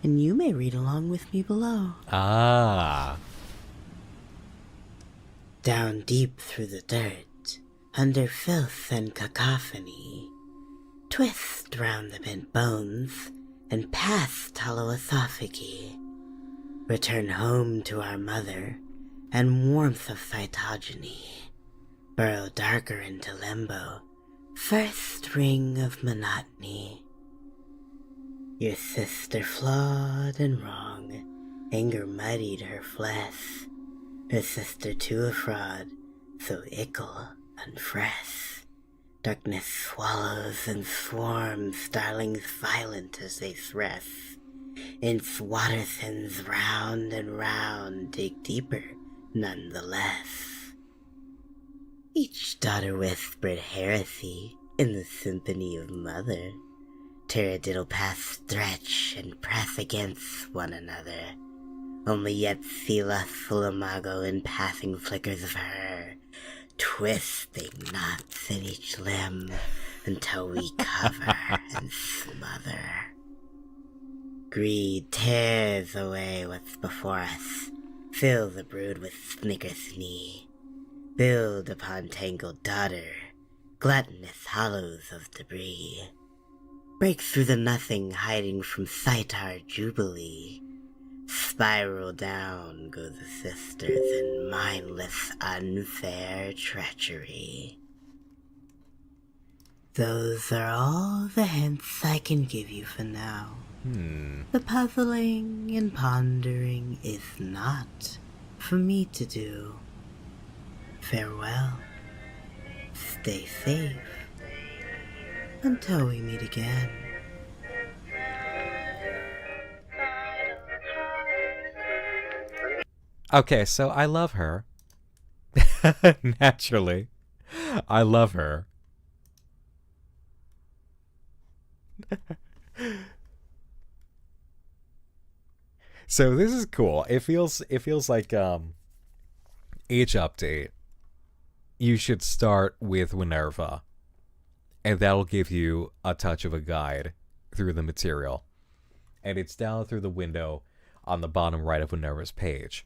and you may read along with me below. Ah. Down deep through the dirt, under filth and cacophony, twist round the bent bones, and past hollow esophagi. Return home to our mother, and warmth of cytogeny. Burrow darker into limbo, first ring of monotony. Your sister flawed and wrong, anger muddied her flesh. Her sister too a fraud, so ickle unfresh. Darkness swallows and swarms, starlings violent as they thress. Inch water thins round and round, dig deeper nonetheless. Each daughter whispered heresy in the symphony of mother. Taradiddle paths stretch and press against one another. Only yet see lustful imago in passing flickers of her, twisting knots in each limb until we cover and smother. Greed tears away what's before us, fill the brood with snickersnee, build upon tangled daughter, gluttonous hollows of debris. Break through the nothing hiding from sight our jubilee. Spiral down go the sisters in mindless, unfair treachery. Those are all the hints I can give you for now. The puzzling and pondering is not for me to do. Farewell. Stay safe. Until we meet again. Okay, so I love her. Naturally. I love her. So this is cool. It feels like each update you should start with Winerva, and that'll give you a touch of a guide through the material. And it's down through the window on the bottom right of Winerva's page.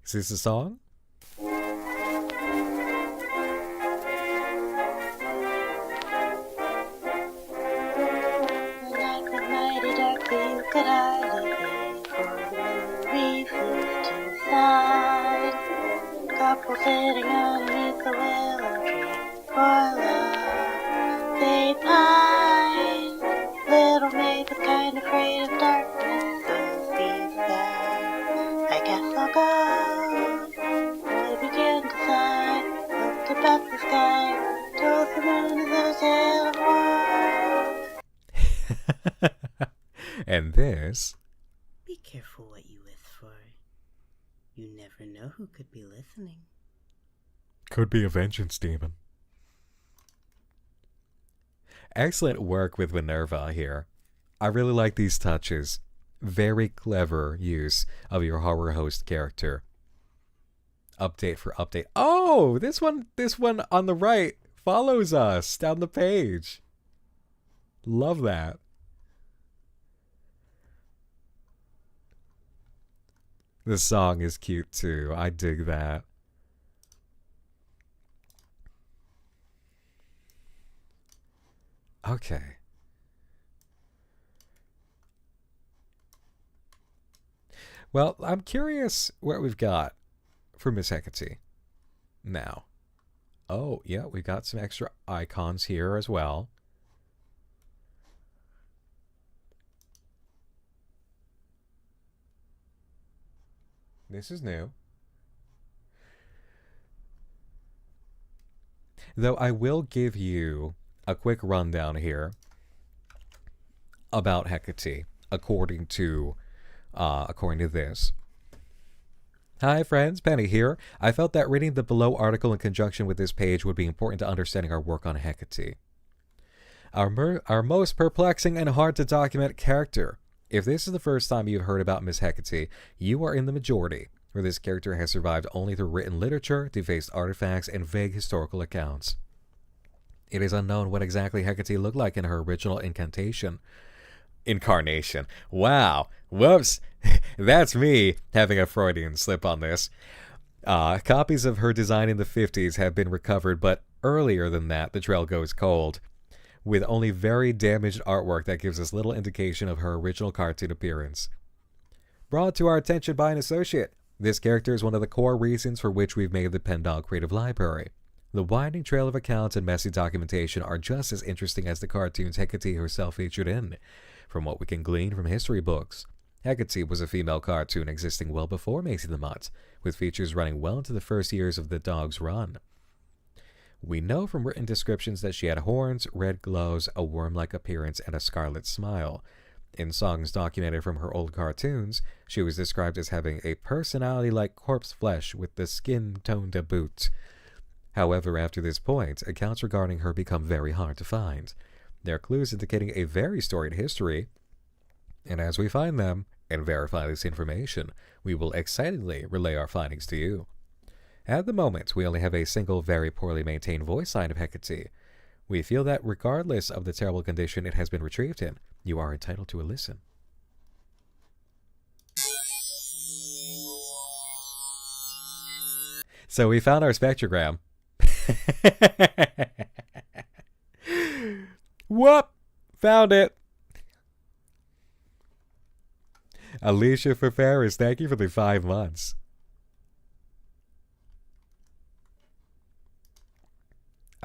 Is this a song? Good night, could hardly be for the reasons to sign. Couple sitting underneath the willow tree for love. They pine. Little maid was kind of afraid of darkness, so Steve said, I guess I'll go. They began to sigh, looked up at the sky, told the moon a little tale of woe. And this... Be careful what you wish for. You never know who could be listening. Could be a vengeance demon. Excellent work with Winerva here. I really like these touches. Very clever use of your horror host character. Update for update. Oh, this one on the right follows us down the page. Love that. The song is cute too. I dig that. Okay. Well, I'm curious what we've got for Miss Hecate now. Oh, yeah, we got some extra icons here as well. This is new. Though I will give you a quick rundown here about Hecate, according to this. Hi friends, Penny here. I felt that reading the below article in conjunction with this page would be important to understanding our work on Hecate. Our most perplexing and hard to document character. If this is the first time you've heard about Miss Hecate, you are in the majority, where this character has survived only through written literature, defaced artifacts, and vague historical accounts. It is unknown what exactly Hecate looked like in her original incarnation. Wow. Whoops. That's me having a Freudian slip on this. Copies of her design in the 50s have been recovered, but earlier than that, the trail goes cold, with only very damaged artwork that gives us little indication of her original cartoon appearance. Brought to our attention by an associate, this character is one of the core reasons for which we've made the Pendog Creative Library. The winding trail of accounts and messy documentation are just as interesting as the cartoons Hecate herself featured in. From what we can glean from history books, Hecate was a female cartoon existing well before Maisie the Mutt, with features running well into the first years of the dog's run. We know from written descriptions that she had horns, red glows, a worm-like appearance, and a scarlet smile. In songs documented from her old cartoons, she was described as having a personality like corpse flesh with the skin toned to boot. However, after this point, accounts regarding her become very hard to find. There are clues indicating a very storied history, and as we find them and verify this information, we will excitedly relay our findings to you. At the moment, we only have a single very poorly maintained voice line of Hecate. We feel that regardless of the terrible condition it has been retrieved in, you are entitled to a listen. So we found our spectrogram. Whoop! Found it! Alicia Ferreris, thank you for the 5 months.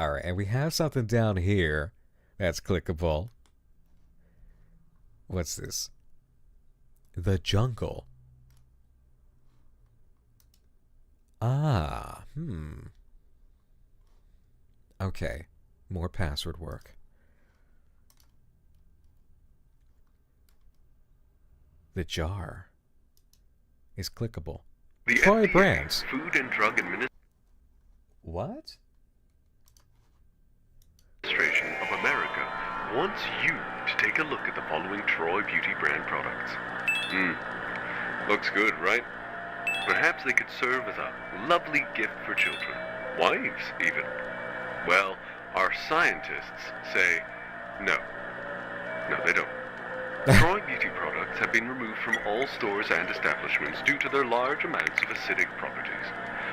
Alright, and we have something down here that's clickable. What's this? The jungle. Okay, more password work. The jar is clickable. The Troy FDA, Brands. Food and Drug What? Administration of America wants you to take a look at the following Troy Beauty brand products. Looks good, right? Perhaps they could serve as a lovely gift for children. Wives, even. Well, our scientists say no. No, they don't. Troy Beauty products have been removed from all stores and establishments due to their large amounts of acidic properties.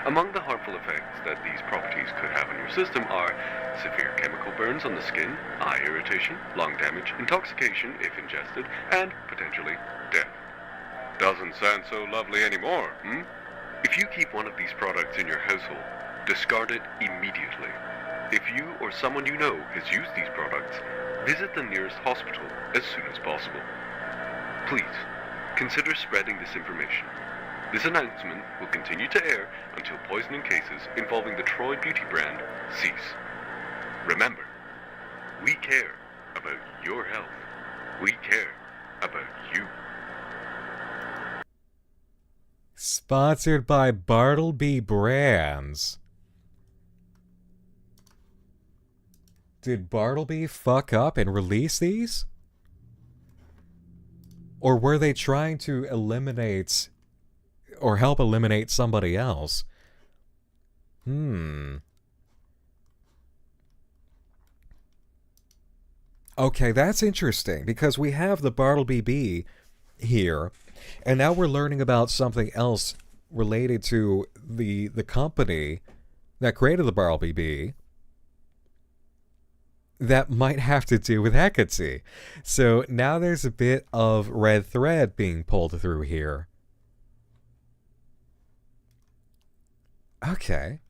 Among the harmful effects that these properties could have on your system are severe chemical burns on the skin, eye irritation, lung damage, intoxication if ingested, and potentially death. Doesn't sound so lovely anymore, hmm? If you keep one of these products in your household, discard it immediately. If you or someone you know has used these products, visit the nearest hospital as soon as possible. Please, consider spreading this information. This announcement will continue to air until poisoning cases involving the Troy beauty brand cease. Remember, we care about your health. We care about you. Sponsored by Bartleby Brands. Did Bartleby fuck up and release these? Or were they trying to eliminate or help eliminate somebody else? Okay, that's interesting, because we have the Bartleby Bee here, and now we're learning about something else related to the company that created the Bartleby Bee that might have to do with Hecate. So now there's a bit of red thread being pulled through here. Okay.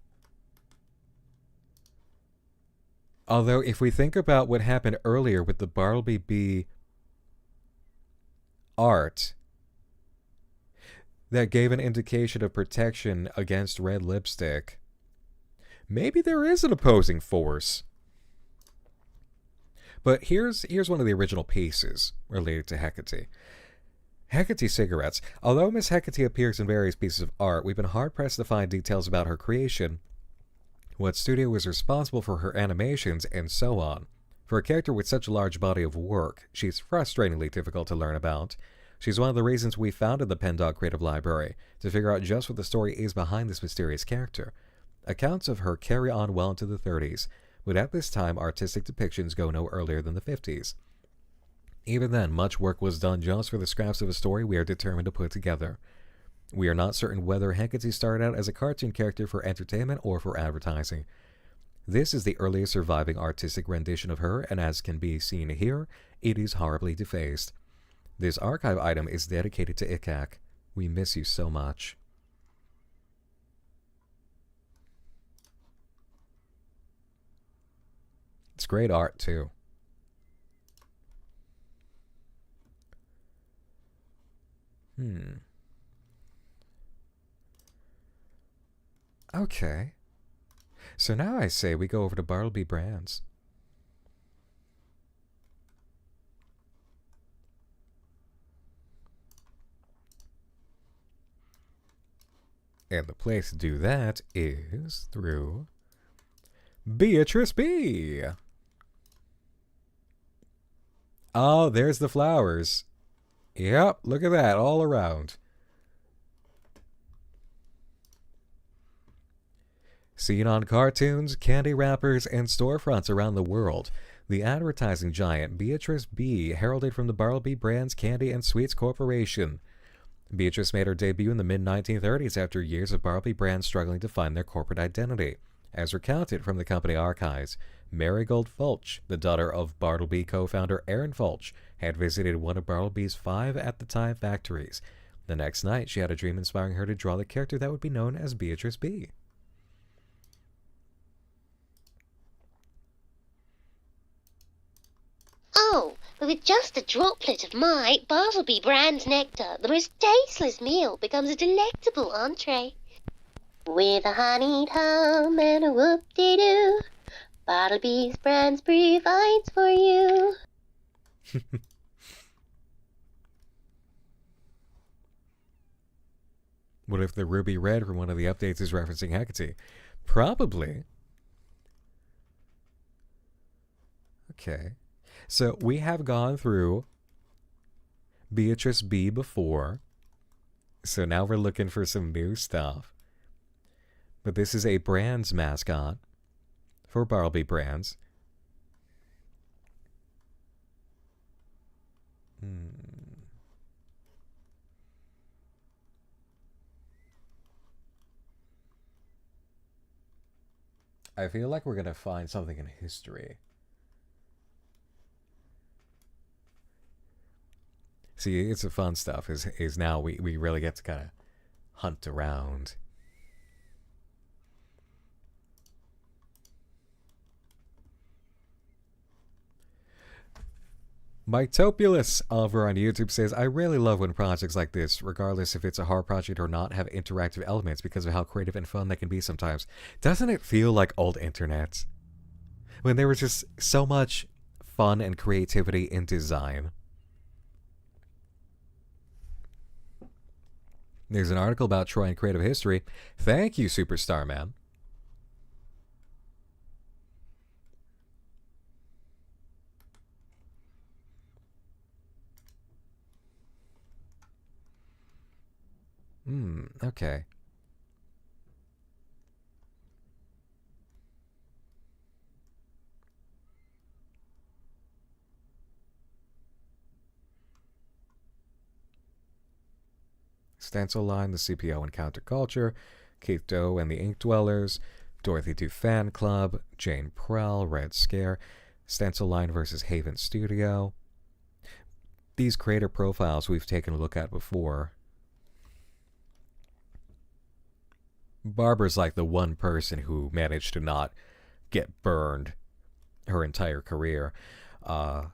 Although, if we think about what happened earlier with the Bartleby Bee art, that gave an indication of protection against red lipstick, maybe there is an opposing force. But here's one of the original pieces related to Hecate. Hecate cigarettes. Although Miss Hecate appears in various pieces of art, we've been hard-pressed to find details about her creation, what studio was responsible for her animations, and so on. For a character with such a large body of work, she's frustratingly difficult to learn about. She's one of the reasons we founded the Pendog Creative Library, to figure out just what the story is behind this mysterious character. Accounts of her carry on well into the 30s, but at this time artistic depictions go no earlier than the 50s. Even then, much work was done just for the scraps of a story we are determined to put together. We are not certain whether Hecate started out as a cartoon character for entertainment or for advertising. This is the earliest surviving artistic rendition of her, and as can be seen here, it is horribly defaced. This archive item is dedicated to Hecate. We miss you so much. It's great art, too. Okay. So now I say we go over to Bartleby Brands. And the place to do that is through Beatrice B. Oh, there's the flowers. Yep, look at that, all around. Seen on cartoons, candy wrappers, and storefronts around the world, the advertising giant Beatrice B heralded from the Bartleby Brands Candy and Sweets Corporation. Beatrice made her debut in the mid-1930s after years of Bartleby Brands struggling to find their corporate identity. As recounted from the company archives, Marigold Fulch, the daughter of Bartleby co-founder Aaron Fulch, had visited one of Bartleby's 5 at-the-time factories. The next night, she had a dream inspiring her to draw the character that would be known as Beatrice B. Oh, but with just a droplet of my Bartleby Brands nectar, the most tasteless meal becomes a delectable entree. With a honeyed hum and a whoop-de-doo, Bartleby's Brands provides for you. What if the ruby red from one of the updates is referencing Hecate? Probably. Okay. So we have gone through Beatrice B before. So now we're looking for some new stuff. But this is a Brands mascot for Bartleby Brands. I feel like we're gonna find something in history. See, it's the fun stuff, is now we really get to kind of hunt around. Mytopulus over on YouTube says, I really love when projects like this, regardless if it's a hard project or not, have interactive elements because of how creative and fun they can be sometimes. Doesn't it feel like old internet? When there was just so much fun and creativity in design. There's an article about Troy and creative history. Thank you, Superstar Man. Okay. Stencil Line, the CPO and Counterculture, Keith Doe and the Ink Dwellers, Dorothy Do Fan Club, Jane Prell, Red Scare, Stencil Line versus Haven Studio. These creator profiles we've taken a look at before. Barbara's like the one person who managed to not get burned her entire career. Oh,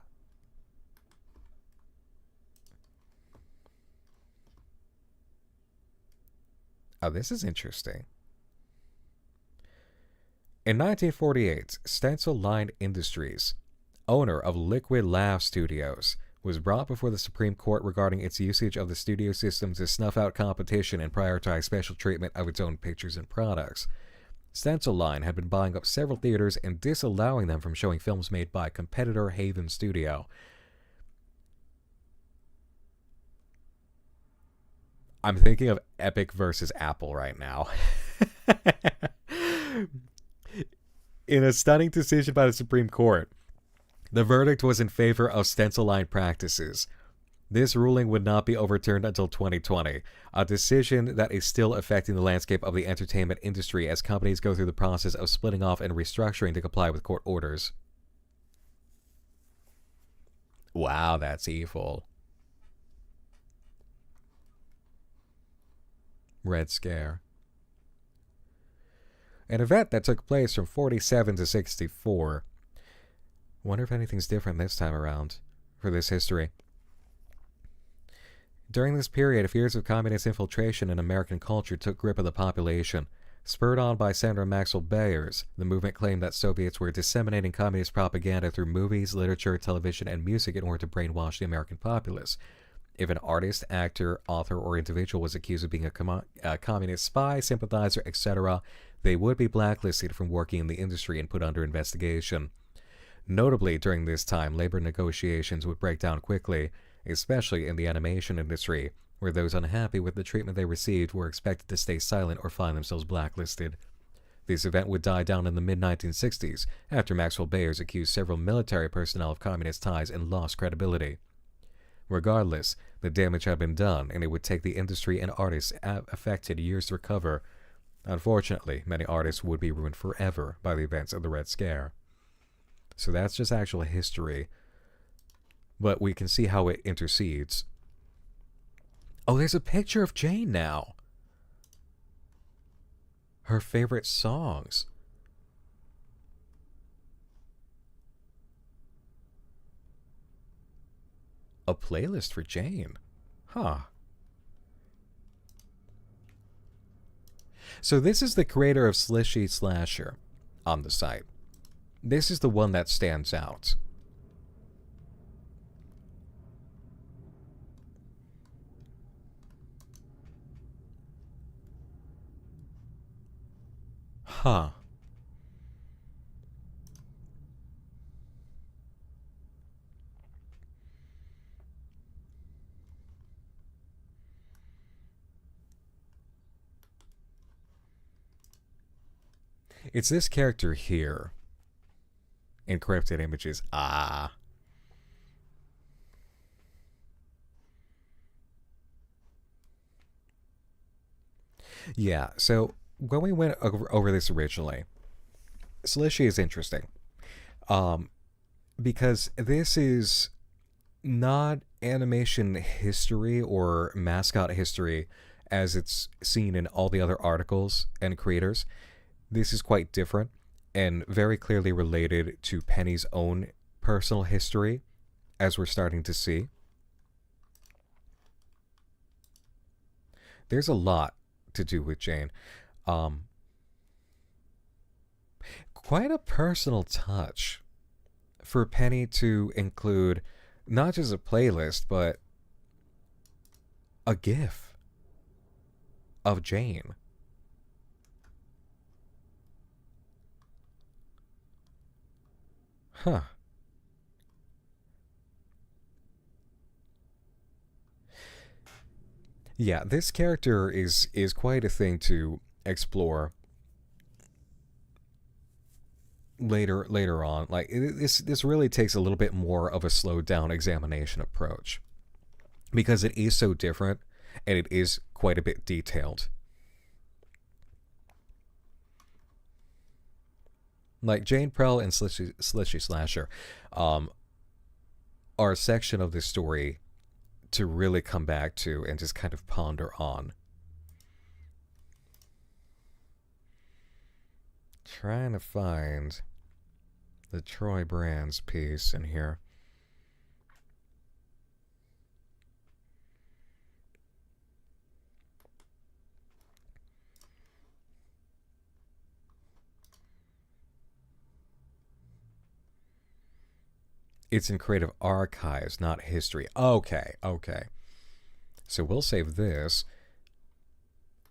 this is interesting. In 1948, Stencil Line Industries, owner of Liquid Laugh Studios, was brought before the Supreme Court regarding its usage of the studio system to snuff out competition and prioritize special treatment of its own pictures and products. Stencil Line had been buying up several theaters and disallowing them from showing films made by competitor Haven Studio. I'm thinking of Epic versus Apple right now. In a stunning decision by the Supreme Court, the verdict was in favor of Stencil Line practices. This ruling would not be overturned until 2020, a decision that is still affecting the landscape of the entertainment industry as companies go through the process of splitting off and restructuring to comply with court orders. Wow, that's evil. Red Scare. An event that took place from 47 to 64. Wonder if anything's different this time around for this history. During this period, fears of communist infiltration in American culture took grip of the population. Spurred on by Senator Maxwell Bayers, the movement claimed that Soviets were disseminating communist propaganda through movies, literature, television, and music in order to brainwash the American populace. If an artist, actor, author, or individual was accused of being a communist spy, sympathizer, etc., they would be blacklisted from working in the industry and put under investigation. Notably, during this time, labor negotiations would break down quickly, especially in the animation industry, where those unhappy with the treatment they received were expected to stay silent or find themselves blacklisted. This event would die down in the mid-1960s, after Maxwell Bayers accused several military personnel of communist ties and lost credibility. Regardless, the damage had been done, and it would take the industry and artists affected years to recover. Unfortunately, many artists would be ruined forever by the events of the Red Scare. So that's just actual history. But we can see how it intercedes. Oh, there's a picture of Jane now. Her favorite songs. A playlist for Jane. Huh. So this is the creator of Slishy Slasher on the site. This is the one that stands out. Huh. It's this character here. Encrypted images. Ah. Yeah, so when we went over this originally, Slishy is interesting. Because this is not animation history or mascot history as it's seen in all the other articles and creators. This is quite different and very clearly related to Penny's own personal history, as we're starting to see. There's a lot to do with Jane. Quite a personal touch for Penny to include not just a playlist, but a GIF of Jane. Huh. Yeah, this character is quite a thing to explore later on. Like this really takes a little bit more of a slowed down examination approach because it is so different and it is quite a bit detailed. Like Jane Prell and Slishy Slasher are a section of this story to really come back to and just kind of ponder on. Trying to find the Troy Brands piece in here. It's in Creative Archives, not history. Okay. So we'll save this.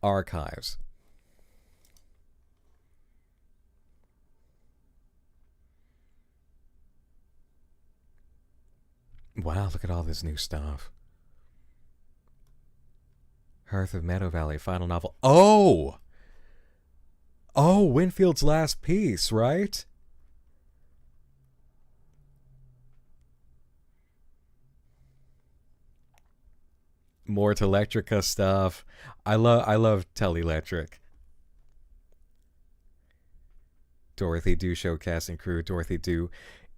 Archives. Wow, look at all this new stuff. Hearth of Meadow Valley, final novel. Oh, Winfield's last piece, right? More Telelectrica stuff. I love Telelectric. Dorothy Do show cast and crew. Dorothy Do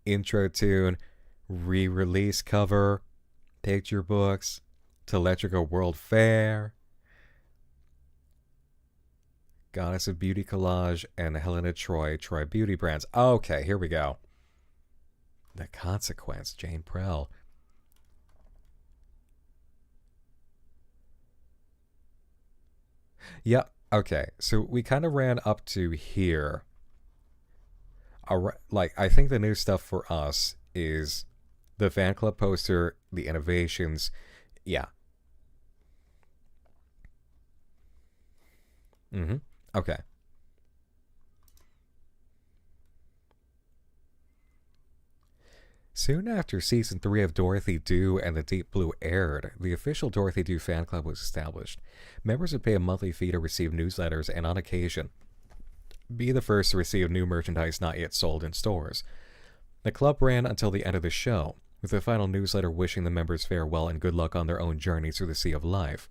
intro tune. Re-release cover. Picture books. Telelectrica World Fair. Goddess of Beauty collage and Helena Troy. Troy Beauty Brands. Okay, here we go. The Consequence. Jane Prell. Yep. Okay. So we kind of ran up to here. Like, I think the new stuff for us is the fan club poster, the innovations. Yeah. Okay. Soon after Season 3 of Dorothy Do and the Deep Blue aired, the official Dorothy Do fan club was established. Members would pay a monthly fee to receive newsletters and, on occasion, be the first to receive new merchandise not yet sold in stores. The club ran until the end of the show, with the final newsletter wishing the members farewell and good luck on their own journey through the sea of life.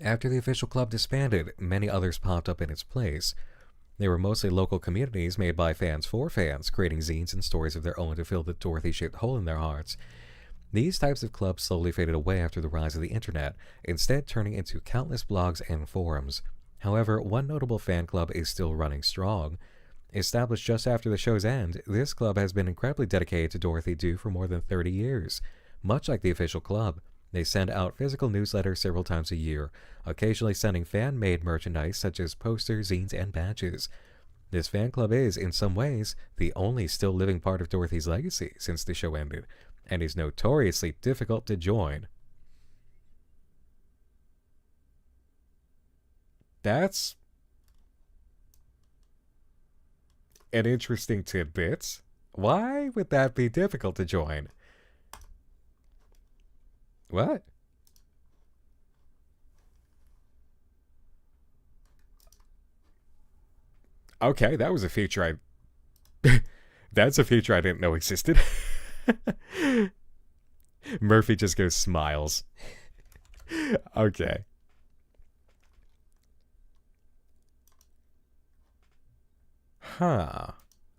After the official club disbanded, many others popped up in its place. They were mostly local communities made by fans for fans, creating zines and stories of their own to fill the Dorothy-shaped hole in their hearts. These types of clubs slowly faded away after the rise of the internet, instead turning into countless blogs and forums. However, one notable fan club is still running strong. Established just after the show's end, this club has been incredibly dedicated to Dorothy Do for more than 30 years. Much like the official club, they send out physical newsletters several times a year, occasionally sending fan-made merchandise such as posters, zines, and badges. This fan club is, in some ways, the only still living part of Dorothy's legacy since the show ended, and is notoriously difficult to join. That's an interesting tidbit. Why would that be difficult to join? What? Okay, that was a feature that's a feature I didn't know existed. Murphy just goes smiles. Okay. Huh.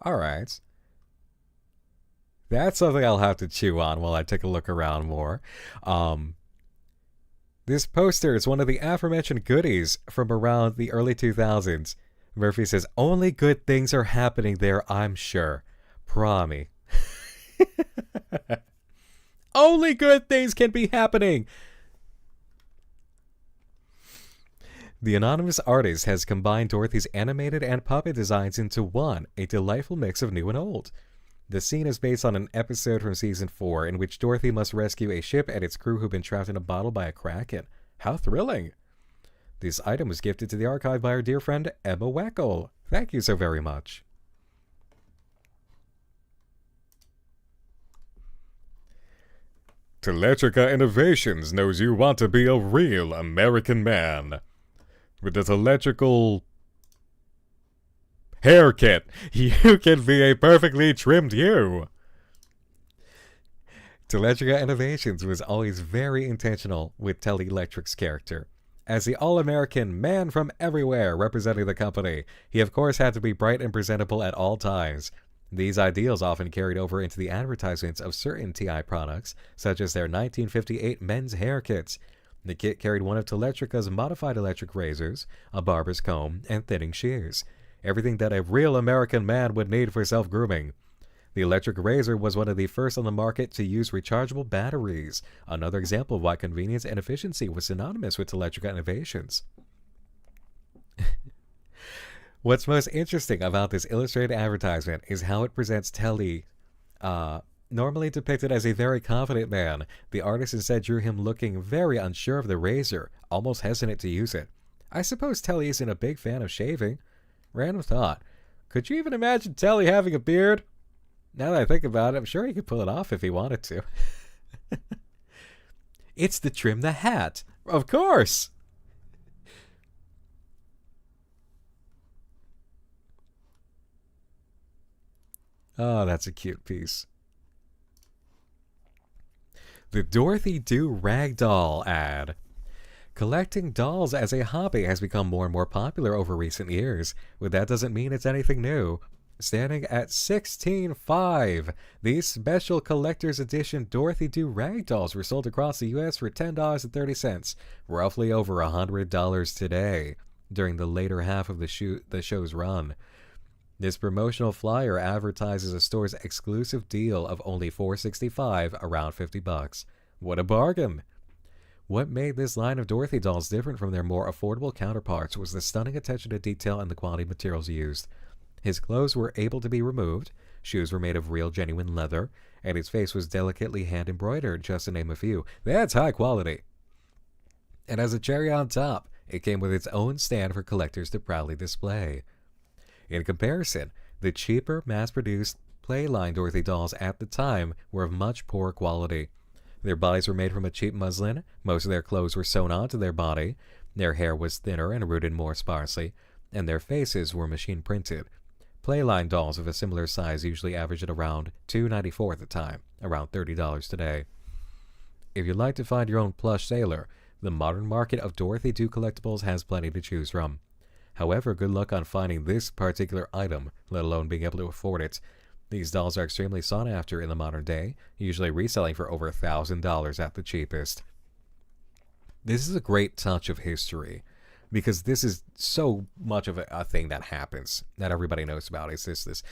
Alright. That's something I'll have to chew on while I take a look around more. This poster is one of the aforementioned goodies from around the early 2000s. Murphy says, only good things are happening there, I'm sure. Promi. Only good things can be happening! The anonymous artist has combined Dorothy's animated and puppet designs into one, a delightful mix of new and old. The scene is based on an episode from Season 4 in which Dorothy must rescue a ship and its crew who've been trapped in a bottle by a kraken. How thrilling! This item was gifted to the archive by our dear friend Emma Weckel. Thank you so very much. Teletrica Innovations knows you want to be a real American man. With this electrical hair kit, you can be a perfectly trimmed you. Teletrica Innovations was always very intentional with Telelectric's character. As the all-American man from everywhere representing the company, he of course had to be bright and presentable at all times. These ideals often carried over into the advertisements of certain TI products, such as their 1958 men's hair kits. The kit carried one of Teletrica's modified electric razors, a barber's comb, and thinning shears. Everything that a real American man would need for self-grooming. The electric razor was one of the first on the market to use rechargeable batteries, another example of why convenience and efficiency was synonymous with Teletrica Innovations. What's most interesting about this illustrated advertisement is how it presents Telly, normally depicted as a very confident man. The artist instead drew him looking very unsure of the razor, almost hesitant to use it. I suppose Telly isn't a big fan of shaving. Random thought. Could you even imagine Telly having a beard? Now that I think about it, I'm sure he could pull it off if he wanted to. It's to trim the hat. Of course! Oh, that's a cute piece. The Dorothy Do Ragdoll ad. Collecting dolls as a hobby has become more and more popular over recent years, but that doesn't mean it's anything new. Standing at $16.5, these special collector's edition Dorothy Do Ragdolls were sold across the U.S. for $10.30, roughly over $100 today, during the later half of the show's run. This promotional flyer advertises a store's exclusive deal of only $4.65, around $50. What a bargain! What made this line of Dorothy dolls different from their more affordable counterparts was the stunning attention to detail and the quality materials used. His clothes were able to be removed, shoes were made of real genuine leather, and his face was delicately hand-embroidered, just to name a few. That's high quality! And as a cherry on top, it came with its own stand for collectors to proudly display. In comparison, the cheaper, mass-produced Playline Dorothy dolls at the time were of much poorer quality. Their bodies were made from a cheap muslin, most of their clothes were sewn onto their body, their hair was thinner and rooted more sparsely, and their faces were machine-printed. Playline dolls of a similar size usually averaged at around $2.94 at the time, around $30 today. If you'd like to find your own plush sailor, the modern market of Dorothy Do collectibles has plenty to choose from. However, good luck on finding this particular item, let alone being able to afford it. These dolls are extremely sought after in the modern day, usually reselling for over $1,000 at the cheapest. This is a great touch of history, because this is so much of a thing that happens, that everybody knows about. It's this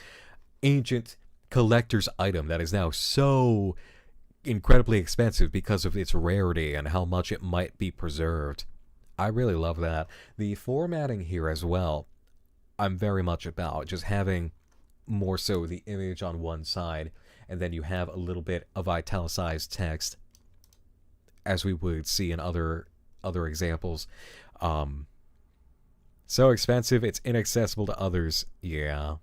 ancient collector's item that is now so incredibly expensive because of its rarity and how much it might be preserved. I really love that. The formatting here as well, I'm very much about just having more so the image on one side, and then you have a little bit of italicized text, as we would see in other examples. So expensive, it's inaccessible to others. Yeah.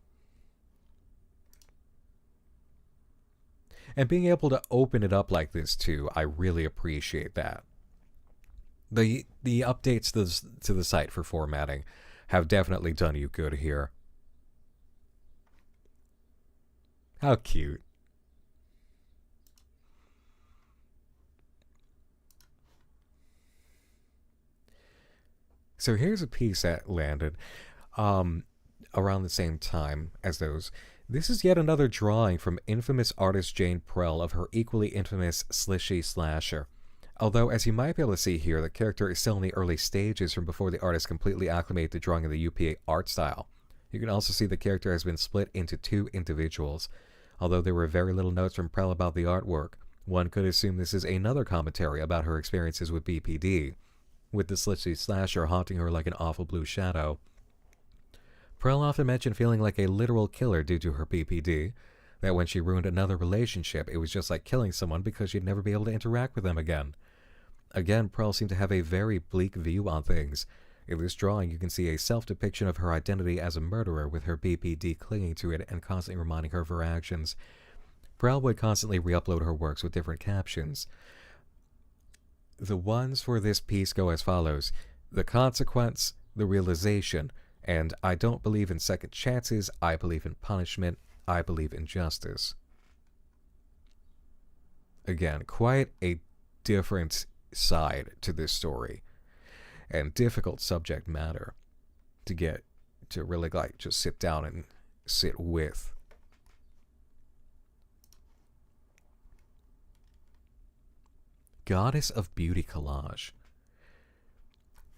And being able to open it up like this too, I really appreciate that. The updates to the site for formatting have definitely done you good here. How cute. So here's a piece that landed. around the same time as those, this is yet another drawing from infamous artist Jane Prell of her equally infamous Slishy Slasher. Although, as you might be able to see here, the character is still in the early stages from before the artist completely acclimated to drawing in the UPA art style. You can also see the character has been split into two individuals. Although there were very little notes from Prell about the artwork, one could assume this is another commentary about her experiences with BPD, with the Slishy Slasher haunting her like an awful blue shadow. Prell often mentioned feeling like a literal killer due to her BPD, that when she ruined another relationship, it was just like killing someone because she'd never be able to interact with them again. Again, Prell seemed to have a very bleak view on things. In this drawing, you can see a self-depiction of her identity as a murderer with her BPD clinging to it and constantly reminding her of her actions. Prell would constantly re-upload her works with different captions. The ones for this piece go as follows: the consequence, the realization, and I don't believe in second chances, I believe in punishment, I believe in justice. Again, quite a different side to this story, and difficult subject matter to get to really like just sit down and sit with. Goddess of Beauty collage.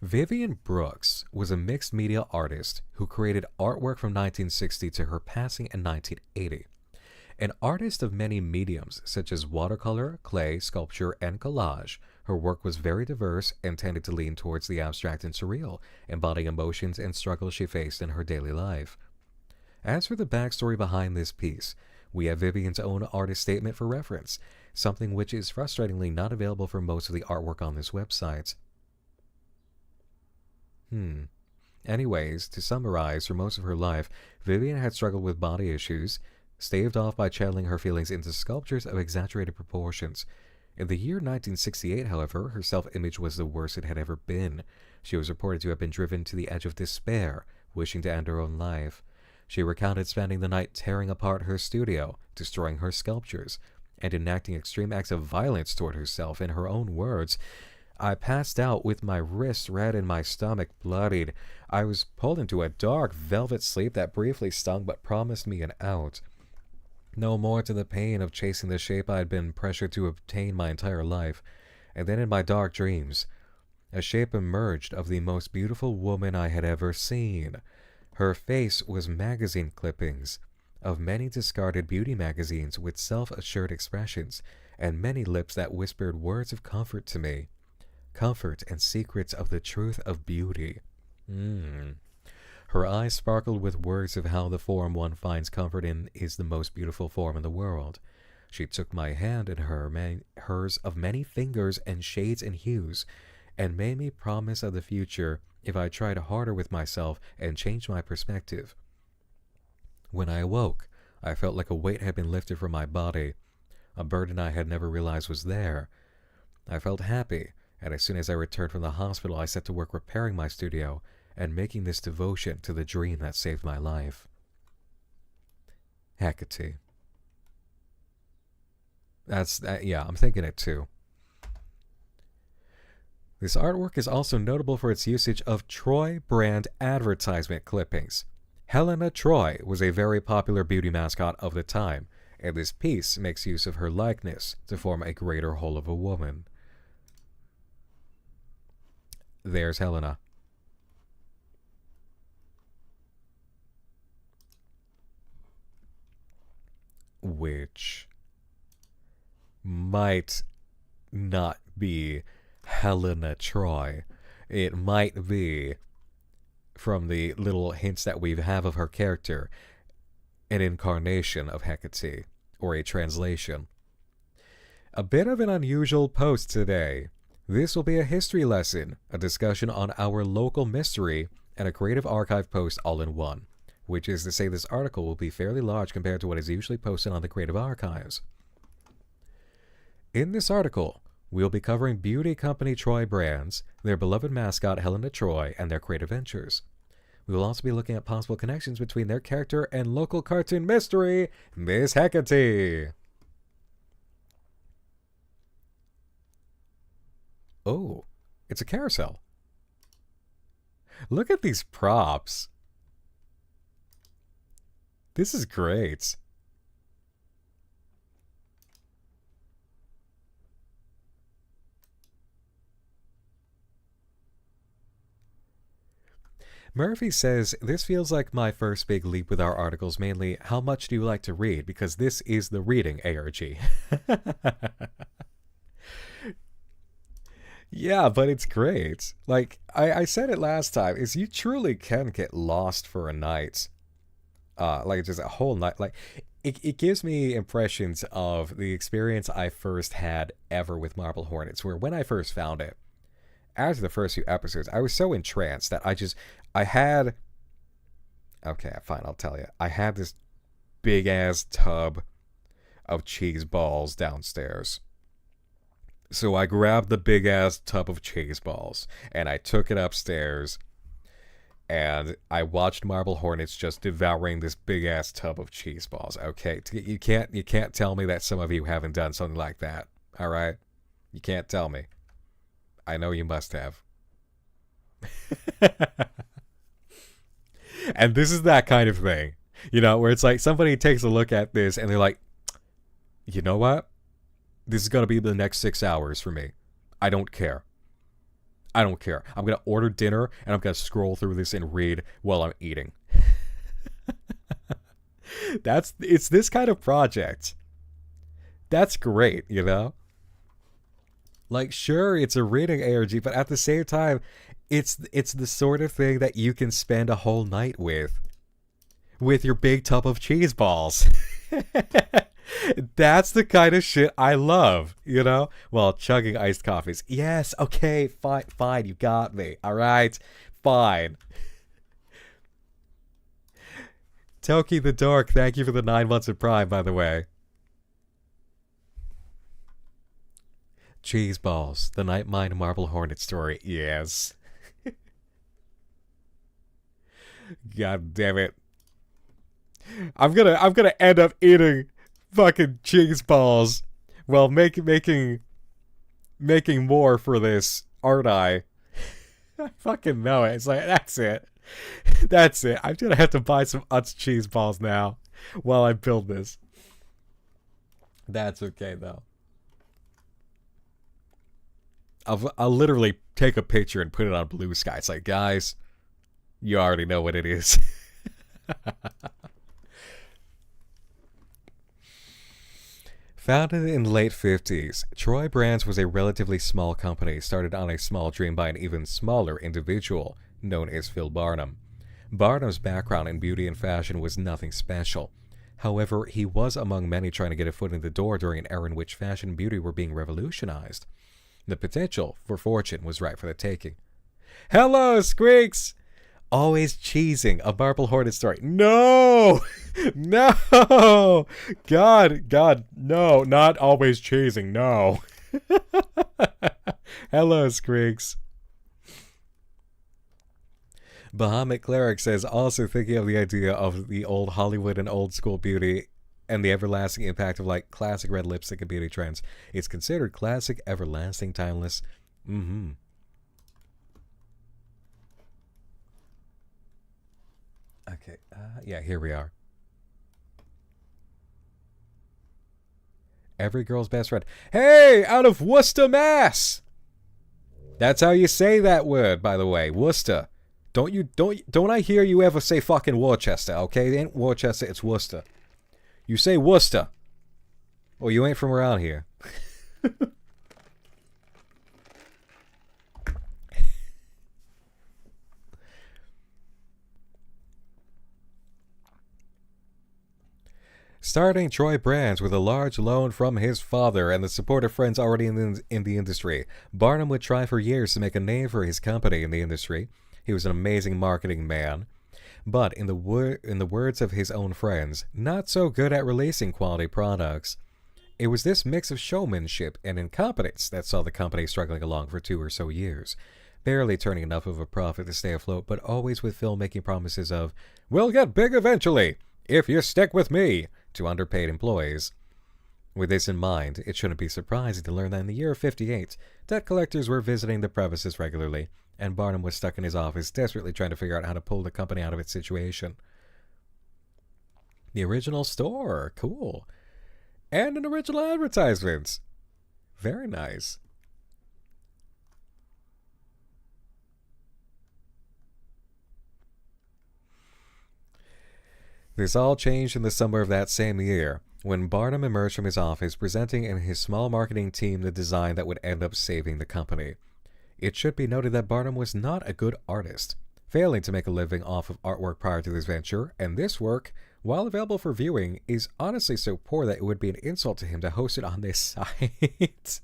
Vivian Brooks was a mixed media artist who created artwork from 1960 to her passing in 1980. An artist of many mediums, such as watercolor, clay, sculpture, and collage, her work was very diverse and tended to lean towards the abstract and surreal, embodying emotions and struggles she faced in her daily life. As for the backstory behind this piece, we have Vivian's own artist statement for reference, something which is frustratingly not available for most of the artwork on this website. Anyways, to summarize, for most of her life, Vivian had struggled with body issues, staved off by channeling her feelings into sculptures of exaggerated proportions. In the year 1968, however, her self-image was the worst it had ever been. She was reported to have been driven to the edge of despair, wishing to end her own life. She recounted spending the night tearing apart her studio, destroying her sculptures, and enacting extreme acts of violence toward herself. In her own words, "I passed out with my wrists red and my stomach bloodied. I was pulled into a dark velvet sleep that briefly stung but promised me an out. No more to the pain of chasing the shape I had been pressured to obtain my entire life. And then in my dark dreams, a shape emerged of the most beautiful woman I had ever seen. Her face was magazine clippings of many discarded beauty magazines with self-assured expressions, and many lips that whispered words of comfort to me. Comfort and secrets of the truth of beauty." Her eyes sparkled with words of how the form one finds comfort in is the most beautiful form in the world. She took my hand in hers of many fingers and shades and hues, and made me promise of the future if I tried harder with myself and changed my perspective. When I awoke, I felt like a weight had been lifted from my body, a burden I had never realized was there. I felt happy, and as soon as I returned from the hospital, I set to work repairing my studio and making this devotion to the dream that saved my life. Hecate. Yeah, I'm thinking it too. This artwork is also notable for its usage of Troy brand advertisement clippings. Helena Troy was a very popular beauty mascot of the time, and this piece makes use of her likeness to form a greater whole of a woman. There's Helena. Which might not be Helena Troy. It might be, from the little hints that we have of her character, an incarnation of Hecate, or a translation. A bit of an unusual post today. This will be a history lesson, a discussion on our local mystery, and a creative archive post all in one, which is to say this article will be fairly large compared to what is usually posted on the Creative Archives. In this article, we'll be covering beauty company Troy brands, their beloved mascot Helena Troy, and their creative ventures. We will also be looking at possible connections between their character and local cartoon mystery, Miss Hecate. Oh, it's a carousel. Look at these props. This is great. Murphy says, this feels like my first big leap with our articles, mainly, how much do you like to read? Because this is the reading ARG. Yeah, but it's great. Like, I said it last time, is you truly can get lost for a night. Like, just a whole night. Like, it gives me impressions of the experience I first had ever with Marble Hornets, where when I first found it, after the first few episodes, I was so entranced that I had... Okay, fine, I'll tell you. I had this big-ass tub of cheese balls downstairs. So I grabbed the big-ass tub of cheese balls, and I took it upstairs, and I watched Marble Hornets just devouring this big-ass tub of cheese balls. Okay, you can't tell me that some of you haven't done something like that, alright? You can't tell me. I know you must have. And this is that kind of thing, you know, where it's like somebody takes a look at this and they're like, you know what? This is going to be the next 6 hours for me. I don't care. I don't care. I'm going to order dinner and I'm going to scroll through this and read while I'm eating. It's this kind of project. That's great, you know? Like, sure, it's a reading ARG, but at the same time, it's the sort of thing that you can spend a whole night with your big tub of cheese balls. That's the kind of shit I love, you know? While chugging iced coffees. Yes, okay, fine, you got me. All right, fine. Toki the Dork, thank you for the 9 months of Prime, by the way. Cheese balls, the Night Mine Marble Hornet story. Yes. God damn it. I'm gonna end up eating fucking cheese balls while making more for this, aren't I? I fucking know it. It's like, that's it. That's it. I'm gonna have to buy some Utz cheese balls now while I build this. That's okay though. I'll literally take a picture and put it on Blue Sky. It's like, guys, you already know what it is. Founded in the late 50s, Troy Brands was a relatively small company started on a small dream by an even smaller individual known as Phil Barnum. Barnum's background in beauty and fashion was nothing special. However, he was among many trying to get a foot in the door during an era in which fashion and beauty were being revolutionized. The potential for fortune was right for the taking. Hello, Squeaks! Always cheesing a Marble Hornet story. No! No! God, no, not always cheesing, no. Hello, Squeaks. Bahamut Cleric says, also thinking of the idea of the old Hollywood and old school beauty and the everlasting impact of like classic red lipstick and beauty trends. It's considered classic, everlasting, timeless. Okay, yeah, here we are. Every girl's best friend. Hey, out of Worcester, Mass! That's how you say that word, by the way, Worcester. Don't I hear you ever say fucking Worcester, okay? It ain't Worcester, it's Worcester. You say Worcester. Or you ain't from around here. Starting Troy Brands with a large loan from his father and the support of friends already in the industry, Barnum would try for years to make a name for his company in the industry. He was an amazing marketing man, but in the words of his own friends, not so good at releasing quality products. It was this mix of showmanship and incompetence that saw the company struggling along for 2 or so years, barely turning enough of a profit to stay afloat, but always with Phil making promises of, "We'll get big eventually, if you stick with me," to underpaid employees. With this in mind, it shouldn't be surprising to learn that in the year of 58, debt collectors were visiting the premises regularly, and Barnum was stuck in his office desperately trying to figure out how to pull the company out of its situation. The original store. Cool. And an original advertisement. Very nice. This all changed in the summer of that same year, when Barnum emerged from his office presenting in his small marketing team the design that would end up saving the company. It should be noted that Barnum was not a good artist, failing to make a living off of artwork prior to this venture, and this work, while available for viewing, is honestly so poor that it would be an insult to him to host it on this site.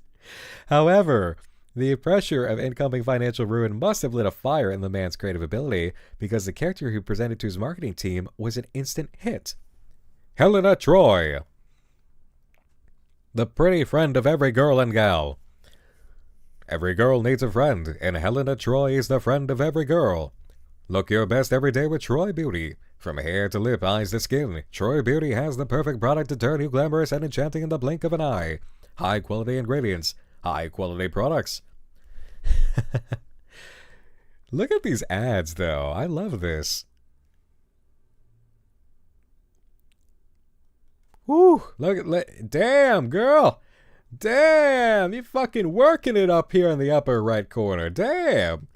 However, the pressure of incoming financial ruin must have lit a fire in the man's creative ability, because the character he presented to his marketing team was an instant hit. Helena Troy, the pretty friend of every girl and gal. Every girl needs a friend, and Helena Troy is the friend of every girl. Look your best every day with Troy Beauty. From hair to lip, eyes to skin, Troy Beauty has the perfect product to turn you glamorous and enchanting in the blink of an eye. High quality ingredients, high quality products. Look at these ads, though. I love this. Woo! Damn, girl! Damn! You fucking working it up here in the upper right corner. Damn!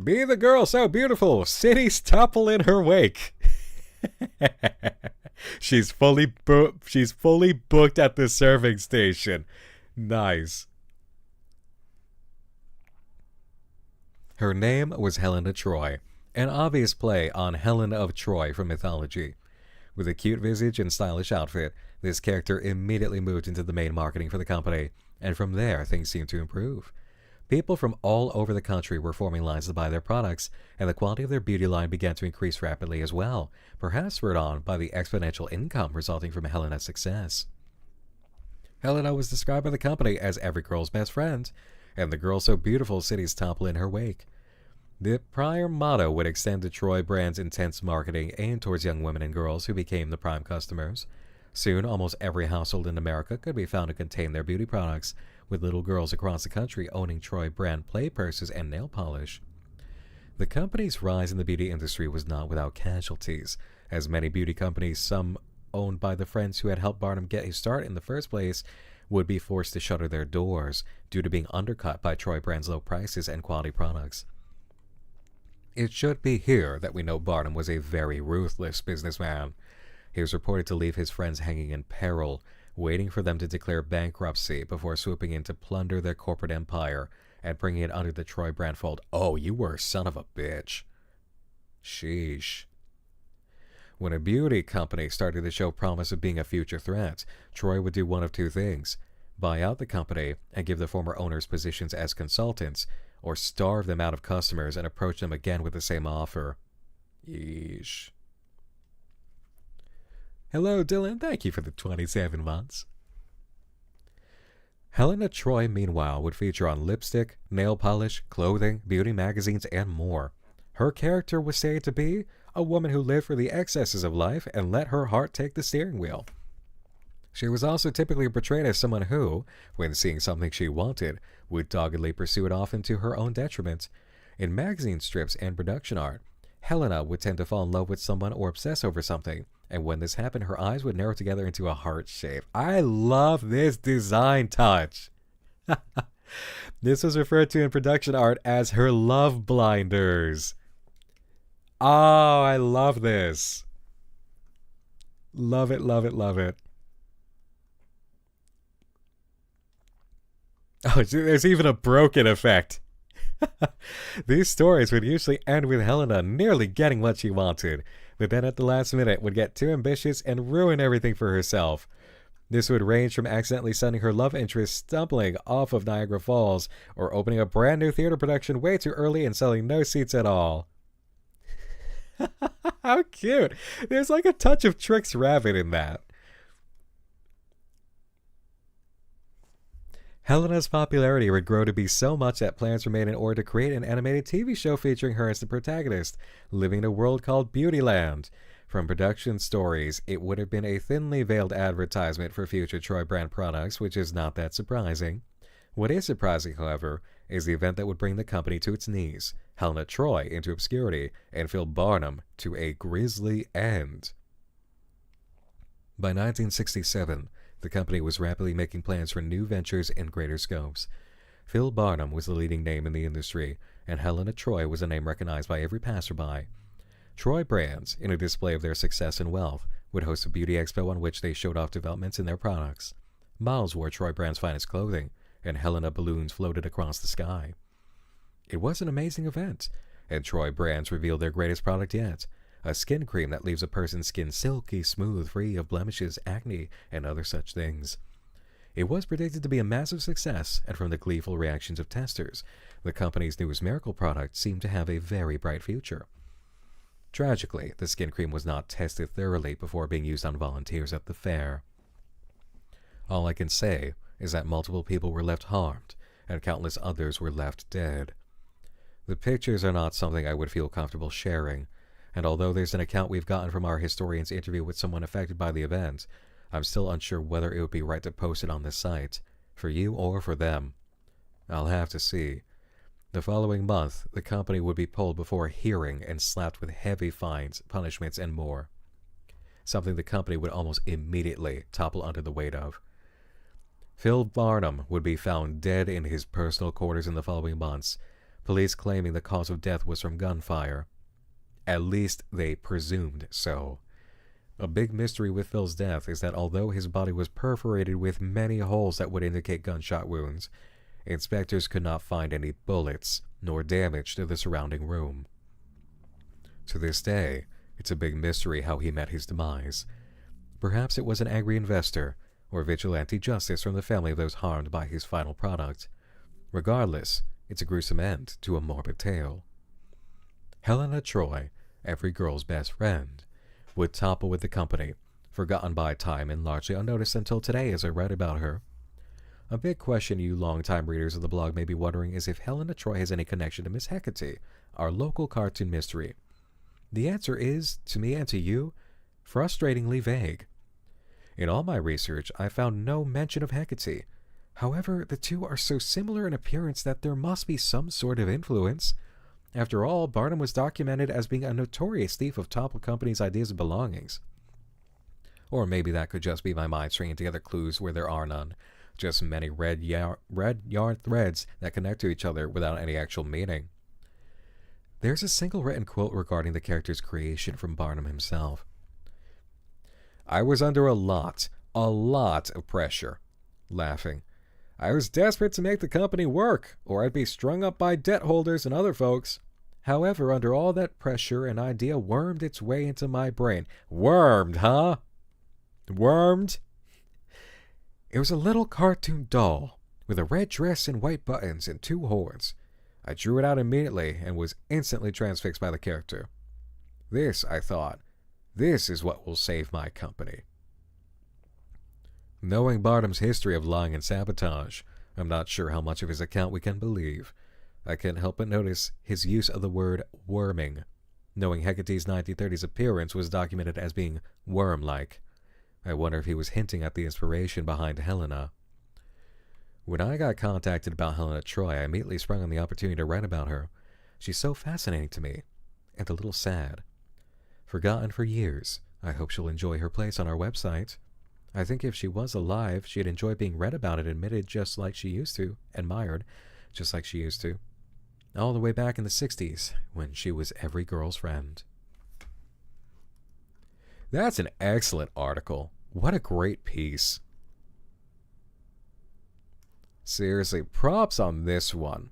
Be the girl so beautiful, cities topple in her wake. She's fully booked at the serving station. Nice. Her name was Helena Troy, an obvious play on Helen of Troy from mythology. With a cute visage and stylish outfit, this character immediately moved into the main marketing for the company, and from there things seemed to improve. People from all over the country were forming lines to buy their products, and the quality of their beauty line began to increase rapidly as well, perhaps spurred on by the exponential income resulting from Helena's success. Helena was described by the company as every girl's best friend, and the girl so beautiful cities topple in her wake. The prior motto would extend to Troy brand's intense marketing aimed towards young women and girls who became the prime customers. Soon, almost every household in America could be found to contain their beauty products, with little girls across the country owning Troy brand play purses and nail polish. The company's rise in the beauty industry was not without casualties, as many beauty companies, some owned by the friends who had helped Barnum get his start in the first place, would be forced to shutter their doors due to being undercut by Troy brand's low prices and quality products. It should be here that we know Barnum was a very ruthless businessman. He was reported to leave his friends hanging in peril, waiting for them to declare bankruptcy before swooping in to plunder their corporate empire and bringing it under the Troy brand fold. Oh, you were a son of a bitch. Sheesh. When a beauty company started to show promise of being a future threat, Troy would do one of two things: buy out the company and give the former owners positions as consultants, or starve them out of customers and approach them again with the same offer. Yeesh. Hello, Dylan. Thank you for the 27 months. Helena Troy, meanwhile, would feature on lipstick, nail polish, clothing, beauty magazines, and more. Her character was said to be a woman who lived for the excesses of life and let her heart take the steering wheel. She was also typically portrayed as someone who, when seeing something she wanted, would doggedly pursue it often to her own detriment. In magazine strips and production art, Helena would tend to fall in love with someone or obsess over something, and when this happened, her eyes would narrow together into a heart shape. I love this design touch. This was referred to in production art as her love blinders. Oh, I love this. Love it, love it, love it. Oh, there's even a broken effect. These stories would usually end with Helena nearly getting what she wanted, but then at the last minute would get too ambitious and ruin everything for herself. This would range from accidentally sending her love interest stumbling off of Niagara Falls, or opening a brand new theater production way too early and selling no seats at all. How cute! There's like a touch of Trix Rabbit in that. Helena's popularity would grow to be so much that plans were made in order to create an animated TV show featuring her as the protagonist, living in a world called Beautyland. From production stories, it would have been a thinly veiled advertisement for future Troy brand products, which is not that surprising. What is surprising, however, is the event that would bring the company to its knees, Helena Troy into obscurity, and Phil Barnum to a grisly end. By 1967, the company was rapidly making plans for new ventures and greater scopes. Phil Barnum was the leading name in the industry, and Helena Troy was a name recognized by every passerby. Troy Brands, in a display of their success and wealth, would host a beauty expo on which they showed off developments in their products. Miles wore Troy Brand's finest clothing, and Helena balloons floated across the sky. It was an amazing event, and Troy Brands revealed their greatest product yet, a skin cream that leaves a person's skin silky smooth, free of blemishes, acne, and other such things. It was predicted to be a massive success, and from the gleeful reactions of testers, the company's newest miracle product seemed to have a very bright future. Tragically, the skin cream was not tested thoroughly before being used on volunteers at the fair. All I can say is that multiple people were left harmed, and countless others were left dead. The pictures are not something I would feel comfortable sharing, and although there's an account we've gotten from our historian's interview with someone affected by the event, I'm still unsure whether it would be right to post it on this site, for you or for them. I'll have to see. The following month, the company would be pulled before a hearing and slapped with heavy fines, punishments, and more. Something the company would almost immediately topple under the weight of. Phil Barnum would be found dead in his personal quarters in the following months, police claiming the cause of death was from gunfire. At least they presumed so. A big mystery with Phil's death is that although his body was perforated with many holes that would indicate gunshot wounds, inspectors could not find any bullets nor damage to the surrounding room. To this day, it's a big mystery how he met his demise. Perhaps it was an angry investor or vigilante justice from the family of those harmed by his final product. Regardless, it's a gruesome end to a morbid tale. Helena Troy, every girl's best friend, would topple with the company, forgotten by time and largely unnoticed until today as I read about her. A big question you longtime readers of the blog may be wondering is if Helena Troy has any connection to Miss Hecate, our local cartoon mystery. The answer is, to me and to you, frustratingly vague. In all my research, I found no mention of Hecate. However, the two are so similar in appearance that there must be some sort of influence. After all, Barnum was documented as being a notorious thief of Topple Company's ideas and belongings. Or maybe that could just be my mind stringing together clues where there are none. Just many red yarn threads that connect to each other without any actual meaning. There's a single written quote regarding the character's creation from Barnum himself. I was under a lot of pressure. Laughing. I was desperate to make the company work, or I'd be strung up by debt holders and other folks. However, under all that pressure, an idea wormed its way into my brain. Wormed, huh? Wormed? It was a little cartoon doll, with a red dress and white buttons and 2 horns. I drew it out immediately and was instantly transfixed by the character. This, I thought, this is what will save my company. Knowing Barnum's history of lying and sabotage, I'm not sure how much of his account we can believe. I can't help but notice his use of the word worming, knowing Hecate's 1930s appearance was documented as being worm-like. I wonder if he was hinting at the inspiration behind Helena. When I got contacted about Helena Troy, I immediately sprung on the opportunity to write about her. She's so fascinating to me, and a little sad. Forgotten for years, I hope she'll enjoy her place on our website. I think if she was alive, she'd enjoy being read about and admitted just like she used to, admired just like she used to. All the way back in the 60s, when she was every girl's friend. That's an excellent article. What a great piece. Seriously, props on this one.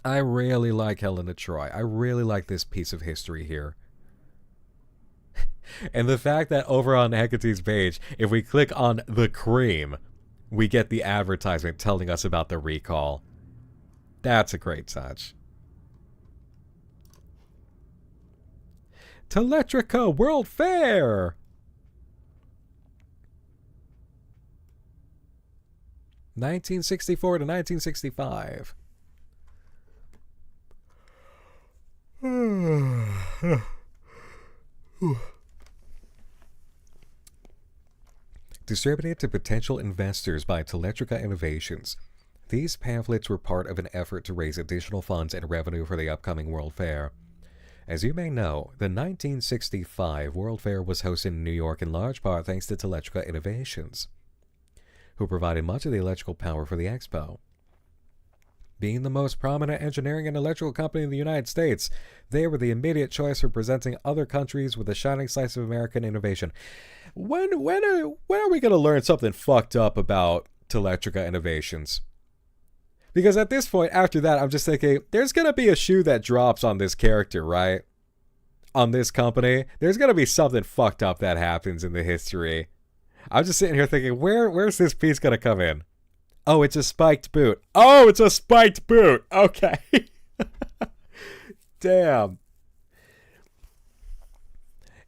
I really like Helena Troy. I really like this piece of history here. And the fact that over on Hecate's page, if we click on the cream, we get the advertisement telling us about the recall. That's a great touch. Teletrica World Fair! (1964 to 1965). Distributed to potential investors by Teletrica Innovations, These pamphlets were part of an effort to raise additional funds and revenue for the upcoming World Fair. As you may know, the 1965 World Fair was hosted in New York in large part thanks to Teletrica Innovations, who provided much of the electrical power for the expo. Being the most prominent engineering and electrical company in the United States, they were the immediate choice for presenting other countries with a shining slice of American innovation. When are we going to learn something fucked up about Teletrica Innovations? Because at this point, after that, I'm just thinking, there's going to be a shoe that drops on this character, right? On this company. There's going to be something fucked up that happens in the history. I'm just sitting here thinking, where's this piece going to come in? Oh, it's a spiked boot. Oh, it's a spiked boot. Okay. Damn.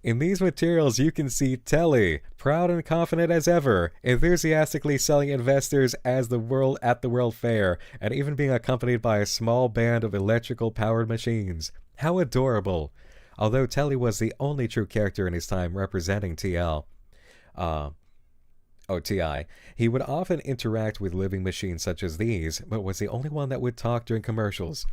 In these materials, you can see Telly, proud and confident as ever, enthusiastically selling investors at the World Fair, and even being accompanied by a small band of electrical-powered machines. How adorable. Although Telly was the only true character in his time representing TI, he would often interact with living machines such as these, but was the only one that would talk during commercials.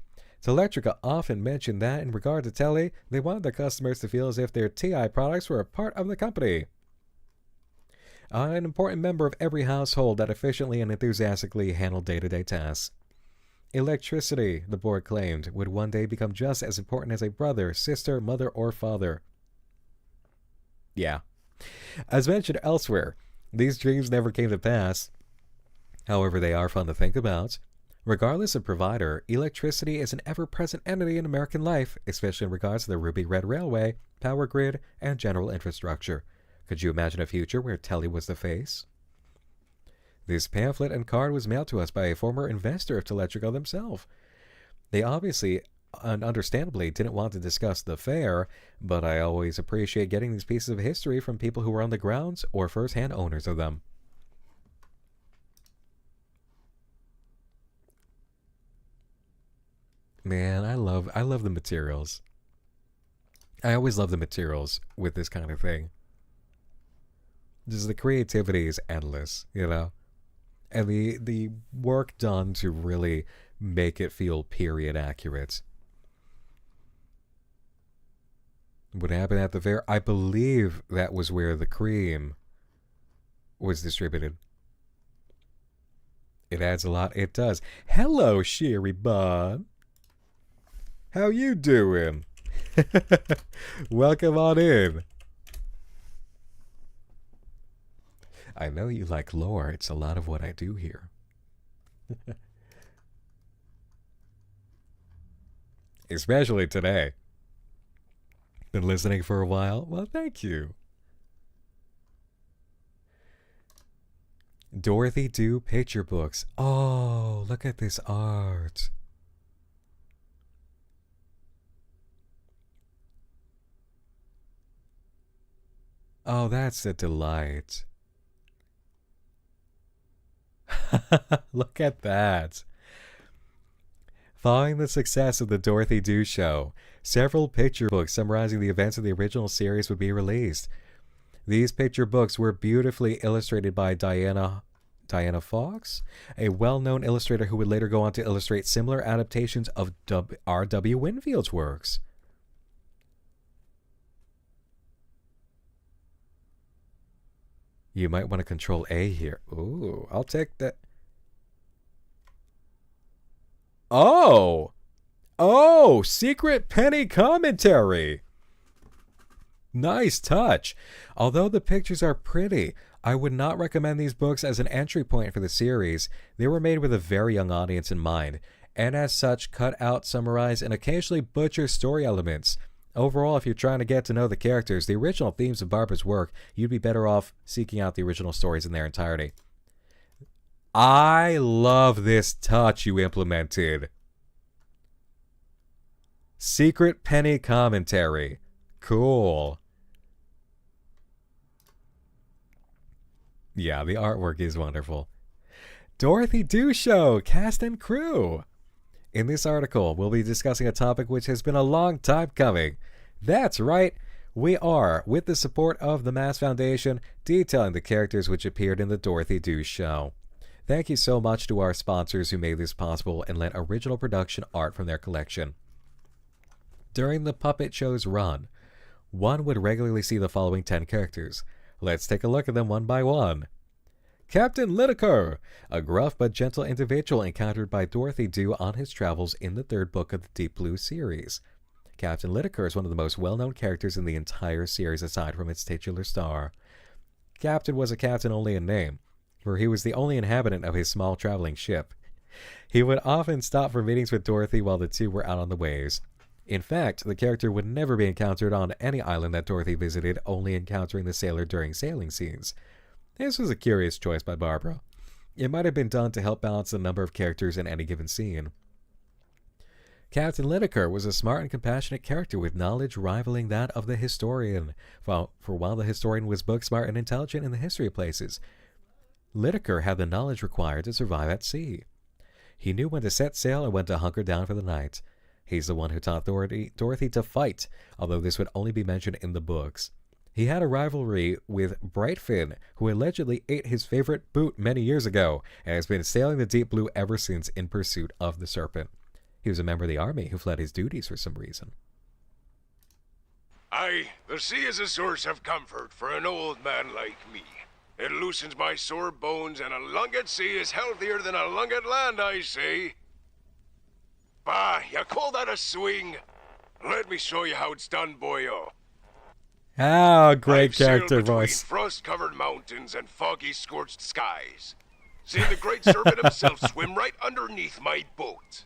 Teletrica often mentioned that in regard to Telly, they wanted their customers to feel as if their TI products were a part of the company. An important member of every household that efficiently and enthusiastically handled day-to-day tasks. Electricity, the board claimed, would one day become just as important as a brother, sister, mother, or father. Yeah. As mentioned elsewhere, these dreams never came to pass. However, they are fun to think about. Regardless of provider, electricity is an ever-present entity in American life, especially in regards to the Ruby Red Railway, power grid, and general infrastructure. Could you imagine a future where Telly was the face? This pamphlet and card was mailed to us by a former investor of Teletrica themselves. They obviously and understandably didn't want to discuss the fair, but I always appreciate getting these pieces of history from people who were on the grounds or first-hand owners of them. Man, I love the materials. I always love the materials with this kind of thing. Just the creativity is endless, you know? And the work done to really make it feel period accurate. What happened at the fair? I believe that was where the cream was distributed. It adds a lot. It does. Hello, Sherry Bud. How you doing? Welcome on in. I know you like lore. It's a lot of what I do here. Especially today. Been listening for a while? Well, thank you. Dorothy Do picture books. Oh, look at this art. Oh, that's a delight. Look at that. Following the success of the Dorothy Do Show, several picture books summarizing the events of the original series would be released. These picture books were beautifully illustrated by Diana Fox, a well-known illustrator who would later go on to illustrate similar adaptations of R.W. Winfield's works. You might want to control A here. Ooh, I'll take that. Oh! Oh, secret penny commentary. Nice touch. Although the pictures are pretty, I would not recommend these books as an entry point for the series. They were made with a very young audience in mind, and as such cut out, summarize, and occasionally butcher story elements. Overall, if you're trying to get to know the characters, the original themes of Barbara's work, you'd be better off seeking out the original stories in their entirety. I love this touch you implemented. Secret penny commentary. Cool. Yeah, the artwork is wonderful. Dorothy Do Show, cast and crew. In this article, we'll be discussing a topic which has been a long time coming. That's right, we are, with the support of the Mass Foundation, detailing the characters which appeared in the Dorothy Do Show. Thank you so much to our sponsors who made this possible and lent original production art from their collection. During the puppet show's run, one would regularly see the following 10 characters. Let's take a look at them one by one. Captain Lydekker, a gruff but gentle individual encountered by Dorothy Doo on his travels in the third book of the Deep Blue series. Captain Lydekker is one of the most well-known characters in the entire series aside from its titular star. Captain was a captain only in name, for he was the only inhabitant of his small traveling ship. He would often stop for meetings with Dorothy while the two were out on the waves. In fact, the character would never be encountered on any island that Dorothy visited, only encountering the sailor during sailing scenes. This was a curious choice by Barbara. It might have been done to help balance the number of characters in any given scene. Captain Lydekker was a smart and compassionate character with knowledge rivaling that of the historian. For while the historian was book smart and intelligent in the history of places, Lydekker had the knowledge required to survive at sea. He knew when to set sail and when to hunker down for the night. He's the one who taught Dorothy to fight, although this would only be mentioned in the books. He had a rivalry with Brightfin, who allegedly ate his favorite boot many years ago, and has been sailing the Deep Blue ever since in pursuit of the Serpent. He was a member of the army who fled his duties for some reason. Aye, the sea is a source of comfort for an old man like me. It loosens my sore bones, and a lung at sea is healthier than a lung at land, I say. Bah, you call that a swing? Let me show you how it's done, boyo. Ah, great I've character sailed between voice. frost-covered mountains and foggy, scorched skies. Seen the great serpent himself swim right underneath my boat.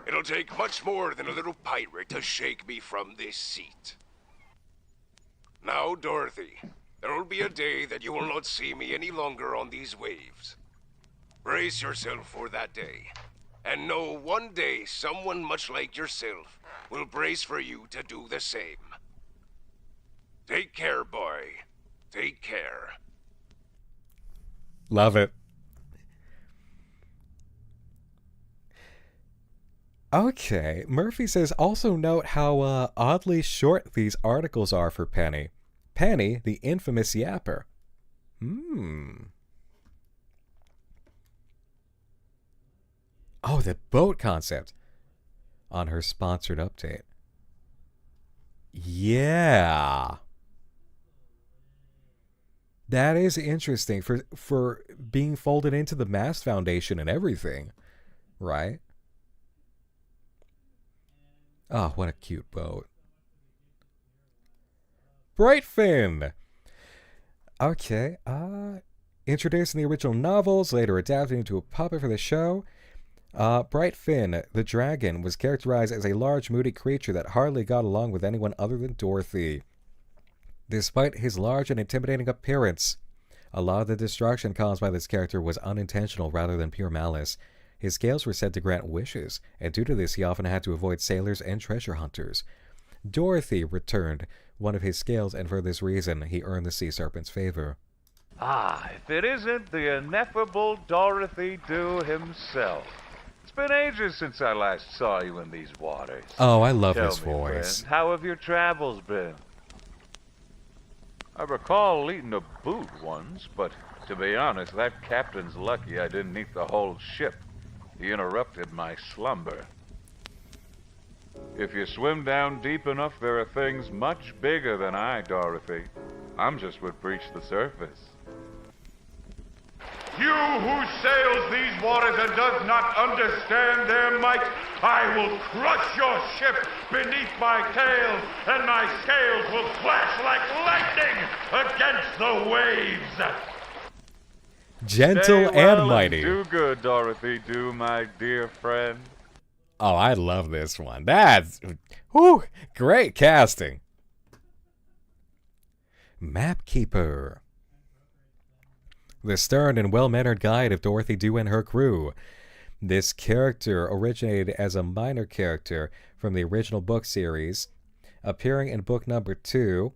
It'll take much more than a little pirate to shake me from this seat. Now, Dorothy, there will be a day that you will not see me any longer on these waves. Brace yourself for that day, and know one day someone much like yourself will brace for you to do the same. Take care, boy. Take care. Love it. Okay, Murphy says, also note how oddly short these articles are for Penny. Penny, the infamous yapper. Oh, the boat concept on her sponsored update. Yeah. That is interesting for being folded into the mast foundation and everything, right? Oh, what a cute boat. Brightfin! Okay, introduced in the original novels, later adapted into a puppet for the show. Brightfin, the dragon, was characterized as a large, moody creature that hardly got along with anyone other than Dorothy. Despite his large and intimidating appearance, a lot of the destruction caused by this character was unintentional rather than pure malice. His scales were said to grant wishes, and due to this he often had to avoid sailors and treasure hunters. Dorothy returned one of his scales, and for this reason he earned the sea serpent's favor. Ah, if it isn't the ineffable Dorothy Doo himself. It's been ages since I last saw you in these waters. Oh, I love Tell his me, voice. friend, how have your travels been? I recall eating a boot once, but to be honest, that captain's lucky I didn't eat the whole ship. He interrupted my slumber. If you swim down deep enough, there are things much bigger than I, Dorothy. I'm just what breached the surface. You who sails these waters and does not understand their might, I will crush your ship beneath my tail, and my scales will flash like lightning against the waves. Gentle Stay well and mighty. Do good, Dorothy Doo, my dear friend. Oh, I love this one. That's great casting. Mapkeeper. The stern and well-mannered guide of Dorothy Doo and her crew. This character originated as a minor character from the original book series, appearing in book number 2.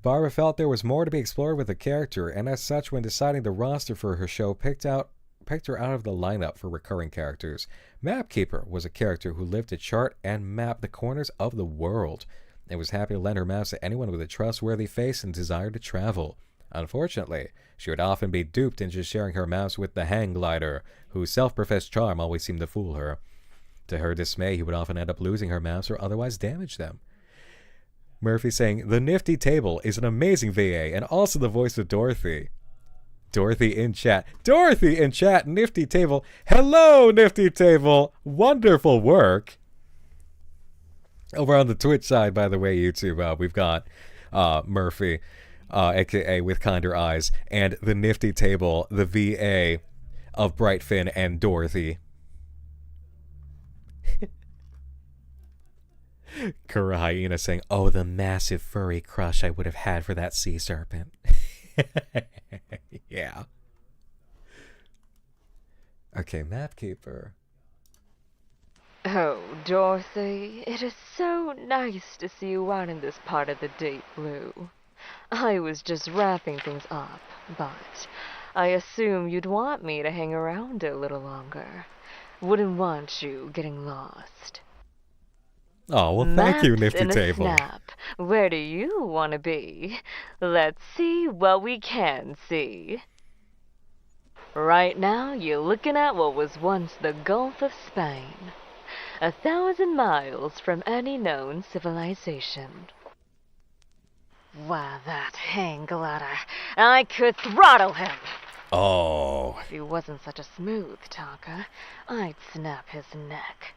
Barbara felt there was more to be explored with the character, and as such, when deciding the roster for her show, picked her out of the lineup for recurring characters. Mapkeeper was a character who lived to chart and map the corners of the world, and was happy to lend her maps to anyone with a trustworthy face and desire to travel. Unfortunately, she would often be duped into sharing her mouse with the hang glider, whose self-professed charm always seemed to fool her. To her dismay, he would often end up losing her mouse or otherwise damage them. Murphy saying, the nifty table is an amazing VA and also the voice of Dorothy. Dorothy in chat, nifty table. Hello, nifty table. Wonderful work. Over on the Twitch side, by the way, YouTube, we've got Murphy, aka With Kinder Eyes, and the nifty table, the VA of Brightfin and Dorothy. Kura Hyena saying, oh, the massive furry crush I would have had for that sea serpent. Yeah. Okay, Mapkeeper. Oh, Dorothy, it is so nice to see you out in this part of the deep blue. I was just wrapping things up, but I assume you'd want me to hang around a little longer. Wouldn't want you getting lost. Oh, well, thank you, nifty in a table. Snap. Where do you want to be? Let's see what we can see. Right now, you're looking at what was once the Gulf of Spain. 1,000 miles from any known civilization. Why, that hang glider, I could throttle him! Oh. If he wasn't such a smooth talker, I'd snap his neck.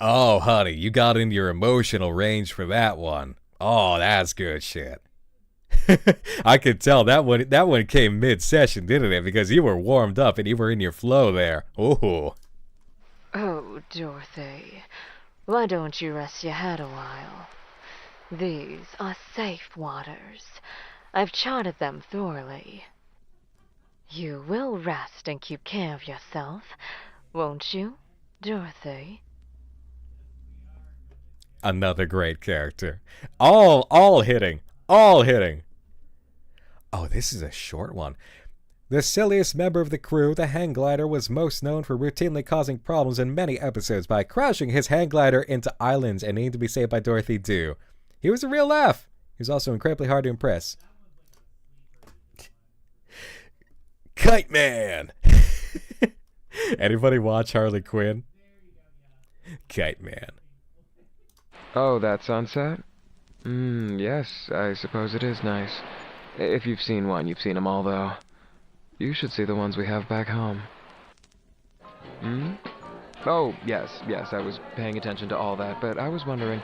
Oh, honey, you got into your emotional range for that one. Oh, that's good shit. I could tell that one came mid-session, didn't it? Because you were warmed up and you were in your flow there. Ooh. Oh, Dorothy, why don't you rest your head a while? These are safe waters. I've charted them thoroughly. You will rest and keep care of yourself, won't you, Dorothy? Another great character. All hitting. All hitting. Oh, this is a short one. The silliest member of the crew, the hang glider, was most known for routinely causing problems in many episodes by crashing his hang glider into islands and needing to be saved by Dorothy Doo. He was a real laugh. He was also incredibly hard to impress. Kite Man! Anybody watch Harley Quinn? Kite Man. Oh, that sunset? Yes, I suppose it is nice. If you've seen one, you've seen them all, though. You should see the ones we have back home. Oh, yes, I was paying attention to all that, but I was wondering,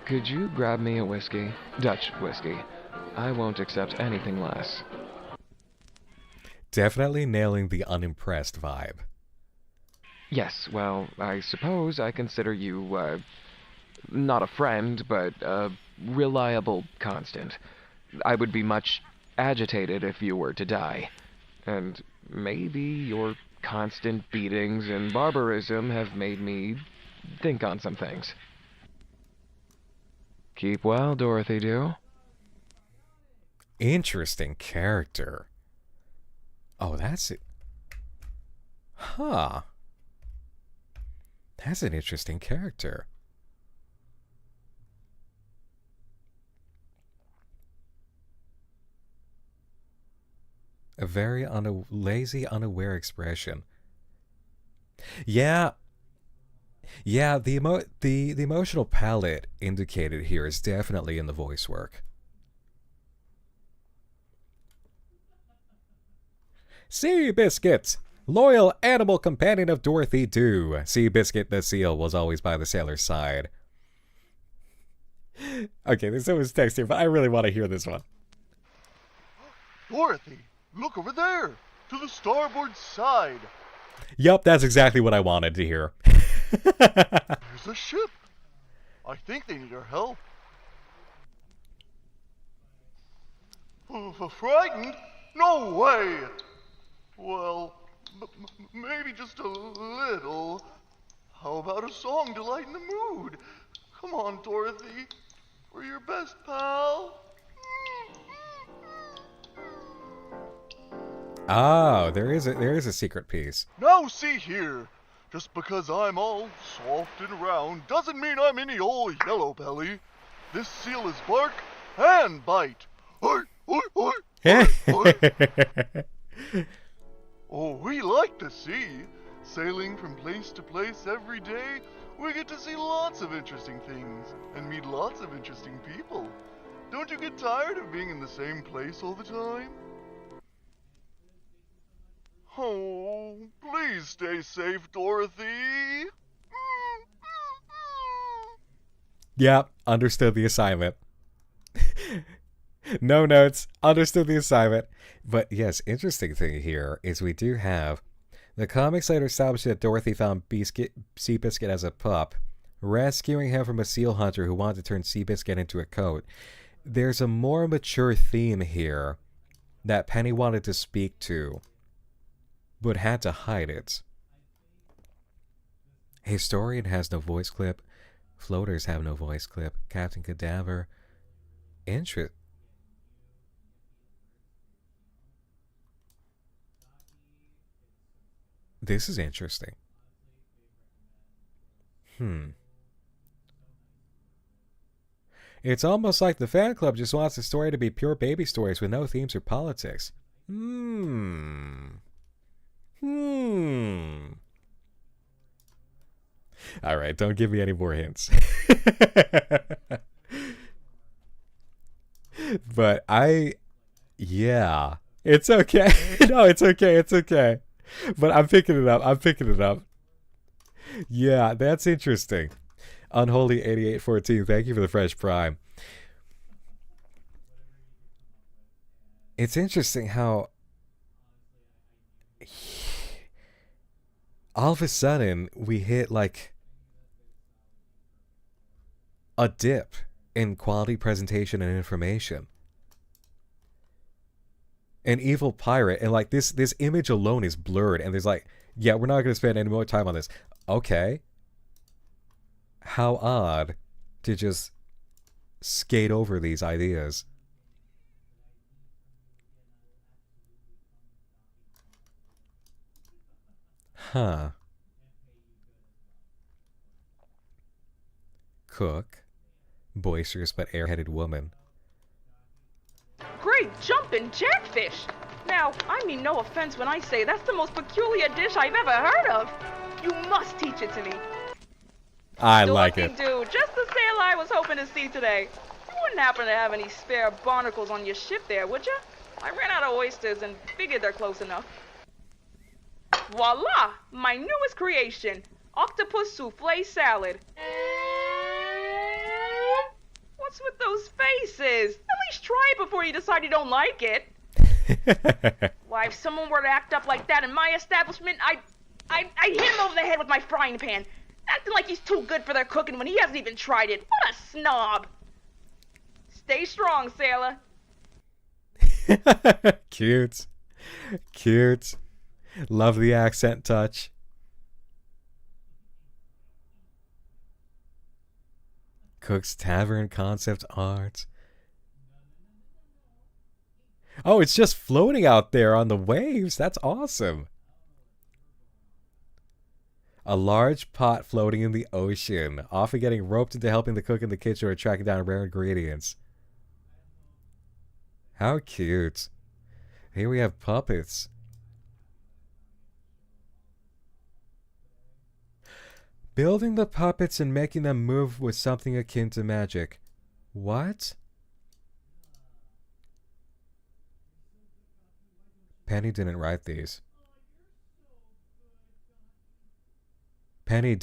could you grab me a whiskey? Dutch whiskey. I won't accept anything less. Definitely nailing the unimpressed vibe. Yes, well, I suppose I consider you, not a friend, but a reliable constant. I would be much agitated if you were to die. And maybe your constant beatings and barbarism have made me think on some things. Keep well, Dorothy Doo. Interesting character. Oh, that's it. Huh. That's an interesting character. A very lazy, unaware expression. Yeah, the emotional palette indicated here is definitely in the voice work. Seabiscuit, loyal animal companion of Dorothy Doo. Seabiscuit the seal was always by the sailor's side. Okay, there's someone's text here, but I really want to hear this one. Dorothy, look over there, to the starboard side. Yup, that's exactly what I wanted to hear. There's a ship. I think they need our help. Frightened? No way. Well, maybe just a little. How about a song to lighten the mood? Come on, Dorothy. We're your best pal. Oh, there is a secret piece. Now see here. Just because I'm all soft and round doesn't mean I'm any old yellow belly. This seal is bark and bite. Oi, oi, oi. Oh, we like the sea. Sailing from place to place every day, we get to see lots of interesting things and meet lots of interesting people. Don't you get tired of being in the same place all the time? Oh, please stay safe, Dorothy. Yep, understood the assignment. No notes, understood the assignment. But yes, interesting thing here is we do have the comics later established that Dorothy found Seabiscuit as a pup, rescuing him from a seal hunter who wanted to turn Seabiscuit into a coat. There's a more mature theme here that Penny wanted to speak to, but had to hide it. Historian has no voice clip. Floaters have no voice clip. Captain Cadaver. This is interesting. It's almost like the fan club just wants the story to be pure baby stories with no themes or politics. Alright, don't give me any more hints. But yeah. It's okay. No, it's okay. It's okay. But I'm picking it up. Yeah, that's interesting. Unholy 8814, thank you for the fresh prime. It's interesting how all of a sudden we hit like a dip in quality presentation and information. An evil pirate, and like this image alone is blurred, and there's like, yeah, we're not going to spend any more time on this. Okay. How odd to just skate over these ideas. Huh. Cook. Boisterous but airheaded woman. Great jumping jackfish! Now, I mean no offense when I say that's the most peculiar dish I've ever heard of. You must teach it to me. I like it. Dude, just the sail I was hoping to see today. You wouldn't happen to have any spare barnacles on your ship there, would you? I ran out of oysters and figured they're close enough. Voila! My newest creation. Octopus souffle salad. What's with those faces? At least try it before you decide you don't like it. Why, if someone were to act up like that in my establishment, I'd hit him over the head with my frying pan. Acting like he's too good for their cooking when he hasn't even tried it. What a snob. Stay strong, sailor. Cute. Cute. Love the accent touch. Cook's Tavern concept art. Oh, it's just floating out there on the waves. That's awesome. A large pot floating in the ocean, often getting roped into helping the cook in the kitchen or tracking down rare ingredients. How cute. Here we have puppets. Building the puppets and making them move was something akin to magic. What? Penny didn't write these. Penny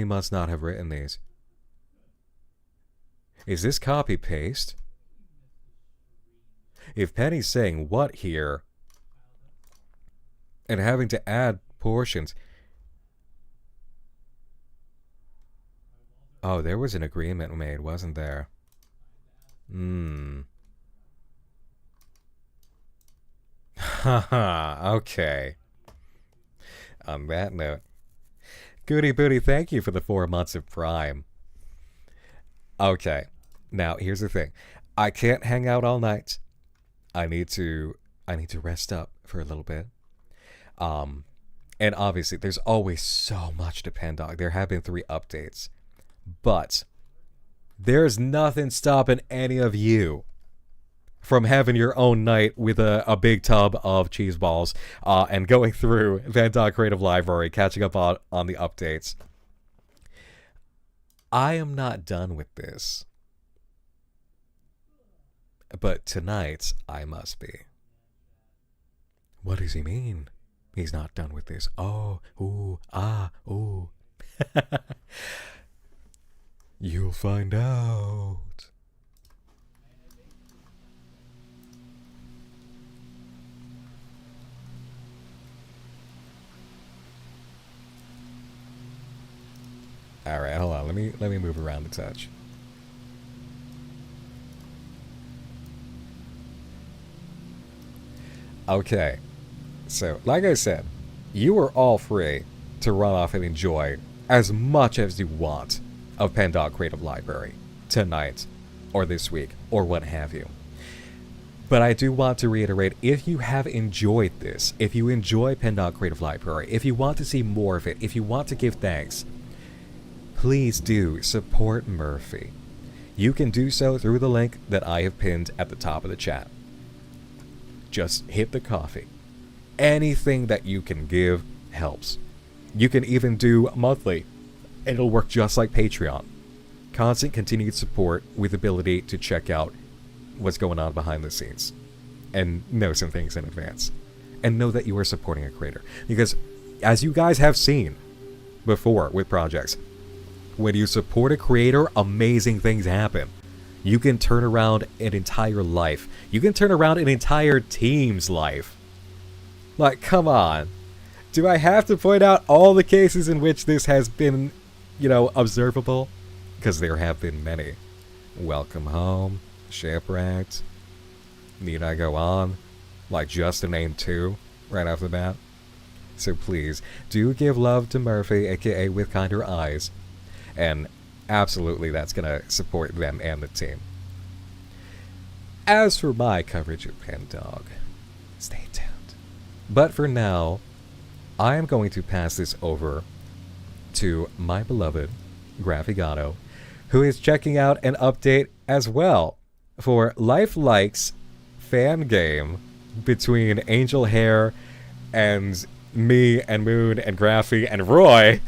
must not have written these. Is this copy paste? If Penny's saying what here and having to add portions. Oh, there was an agreement made, wasn't there? Haha, okay. On that note. Goody Booty, thank you for the 4 months of Prime. Okay. Now, here's the thing. I can't hang out all night. I need to rest up for a little bit. And obviously, there's always so much to Pendog. There have been 3 updates. But there's nothing stopping any of you from having your own night with a big tub of cheese balls and going through Pendog Creative Library, catching up on the updates. I am not done with this. But tonight, I must be. What does he mean? He's not done with this. Oh, ooh, ah, ooh. You'll find out. All right, hold on. Let me move around a touch. Okay, so like I said, you are all free to run off and enjoy as much as you want of Pendog Creative Library tonight or this week or what have you. But I do want to reiterate, if you have enjoyed this, if you enjoy Pendog Creative Library, if you want to see more of it, if you want to give thanks, please do support Murphy. You can do so through the link that I have pinned at the top of the chat. Just hit the coffee. Anything that you can give helps. You can even do monthly. It'll work just like Patreon. Constant continued support with ability to check out what's going on behind the scenes. And know some things in advance. And know that you are supporting a creator. Because as you guys have seen before with projects, when you support a creator, amazing things happen. You can turn around an entire life. You can turn around an entire team's life. Like, come on. Do I have to point out all the cases in which this has been, observable? Because there have been many. Welcome Home, Shipwrecked. Need I go on? Like, just to name 2 right off the bat. So please, do give love to Murphy, aka With Kinder Eyes. And absolutely, that's going to support them and the team. As for my coverage of Pendog, stay tuned. But for now, I am going to pass this over to my beloved Graphigato, who is checking out an update as well for Life Likes fan game between Angel Hair and me and Moone and Graphy and Roy.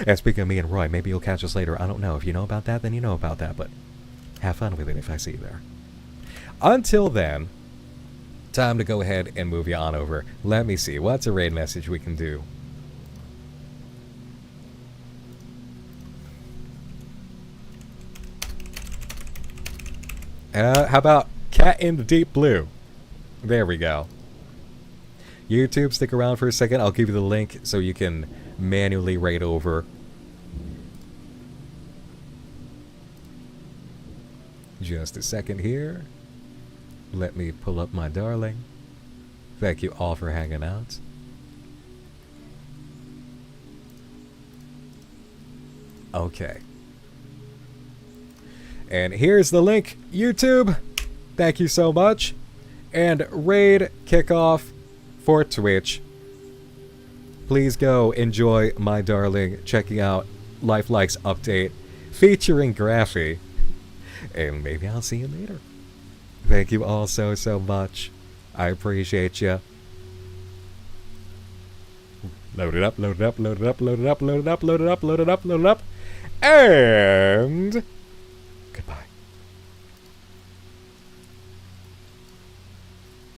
And speaking of me and Roy, maybe you'll catch us later. I don't know. If you know about that, then you know about that. But have fun with it if I see you there. Until then, time to go ahead and move you on over. Let me see. What's a raid message we can do? How about Cat in the Deep Blue? There we go. YouTube, stick around for a second. I'll give you the link so you can manually raid over. Just a second here. Let me pull up my darling. Thank you all for hanging out. Okay. And here's the link, YouTube. Thank you so much. And raid kickoff for Twitch. Please go enjoy my darling checking out Life Likes update featuring Graphy. And maybe I'll see you later. Thank you all so much. I appreciate you. Load it up, load it up, load it up, load it up, load it up, load it up, load it up, load it up. And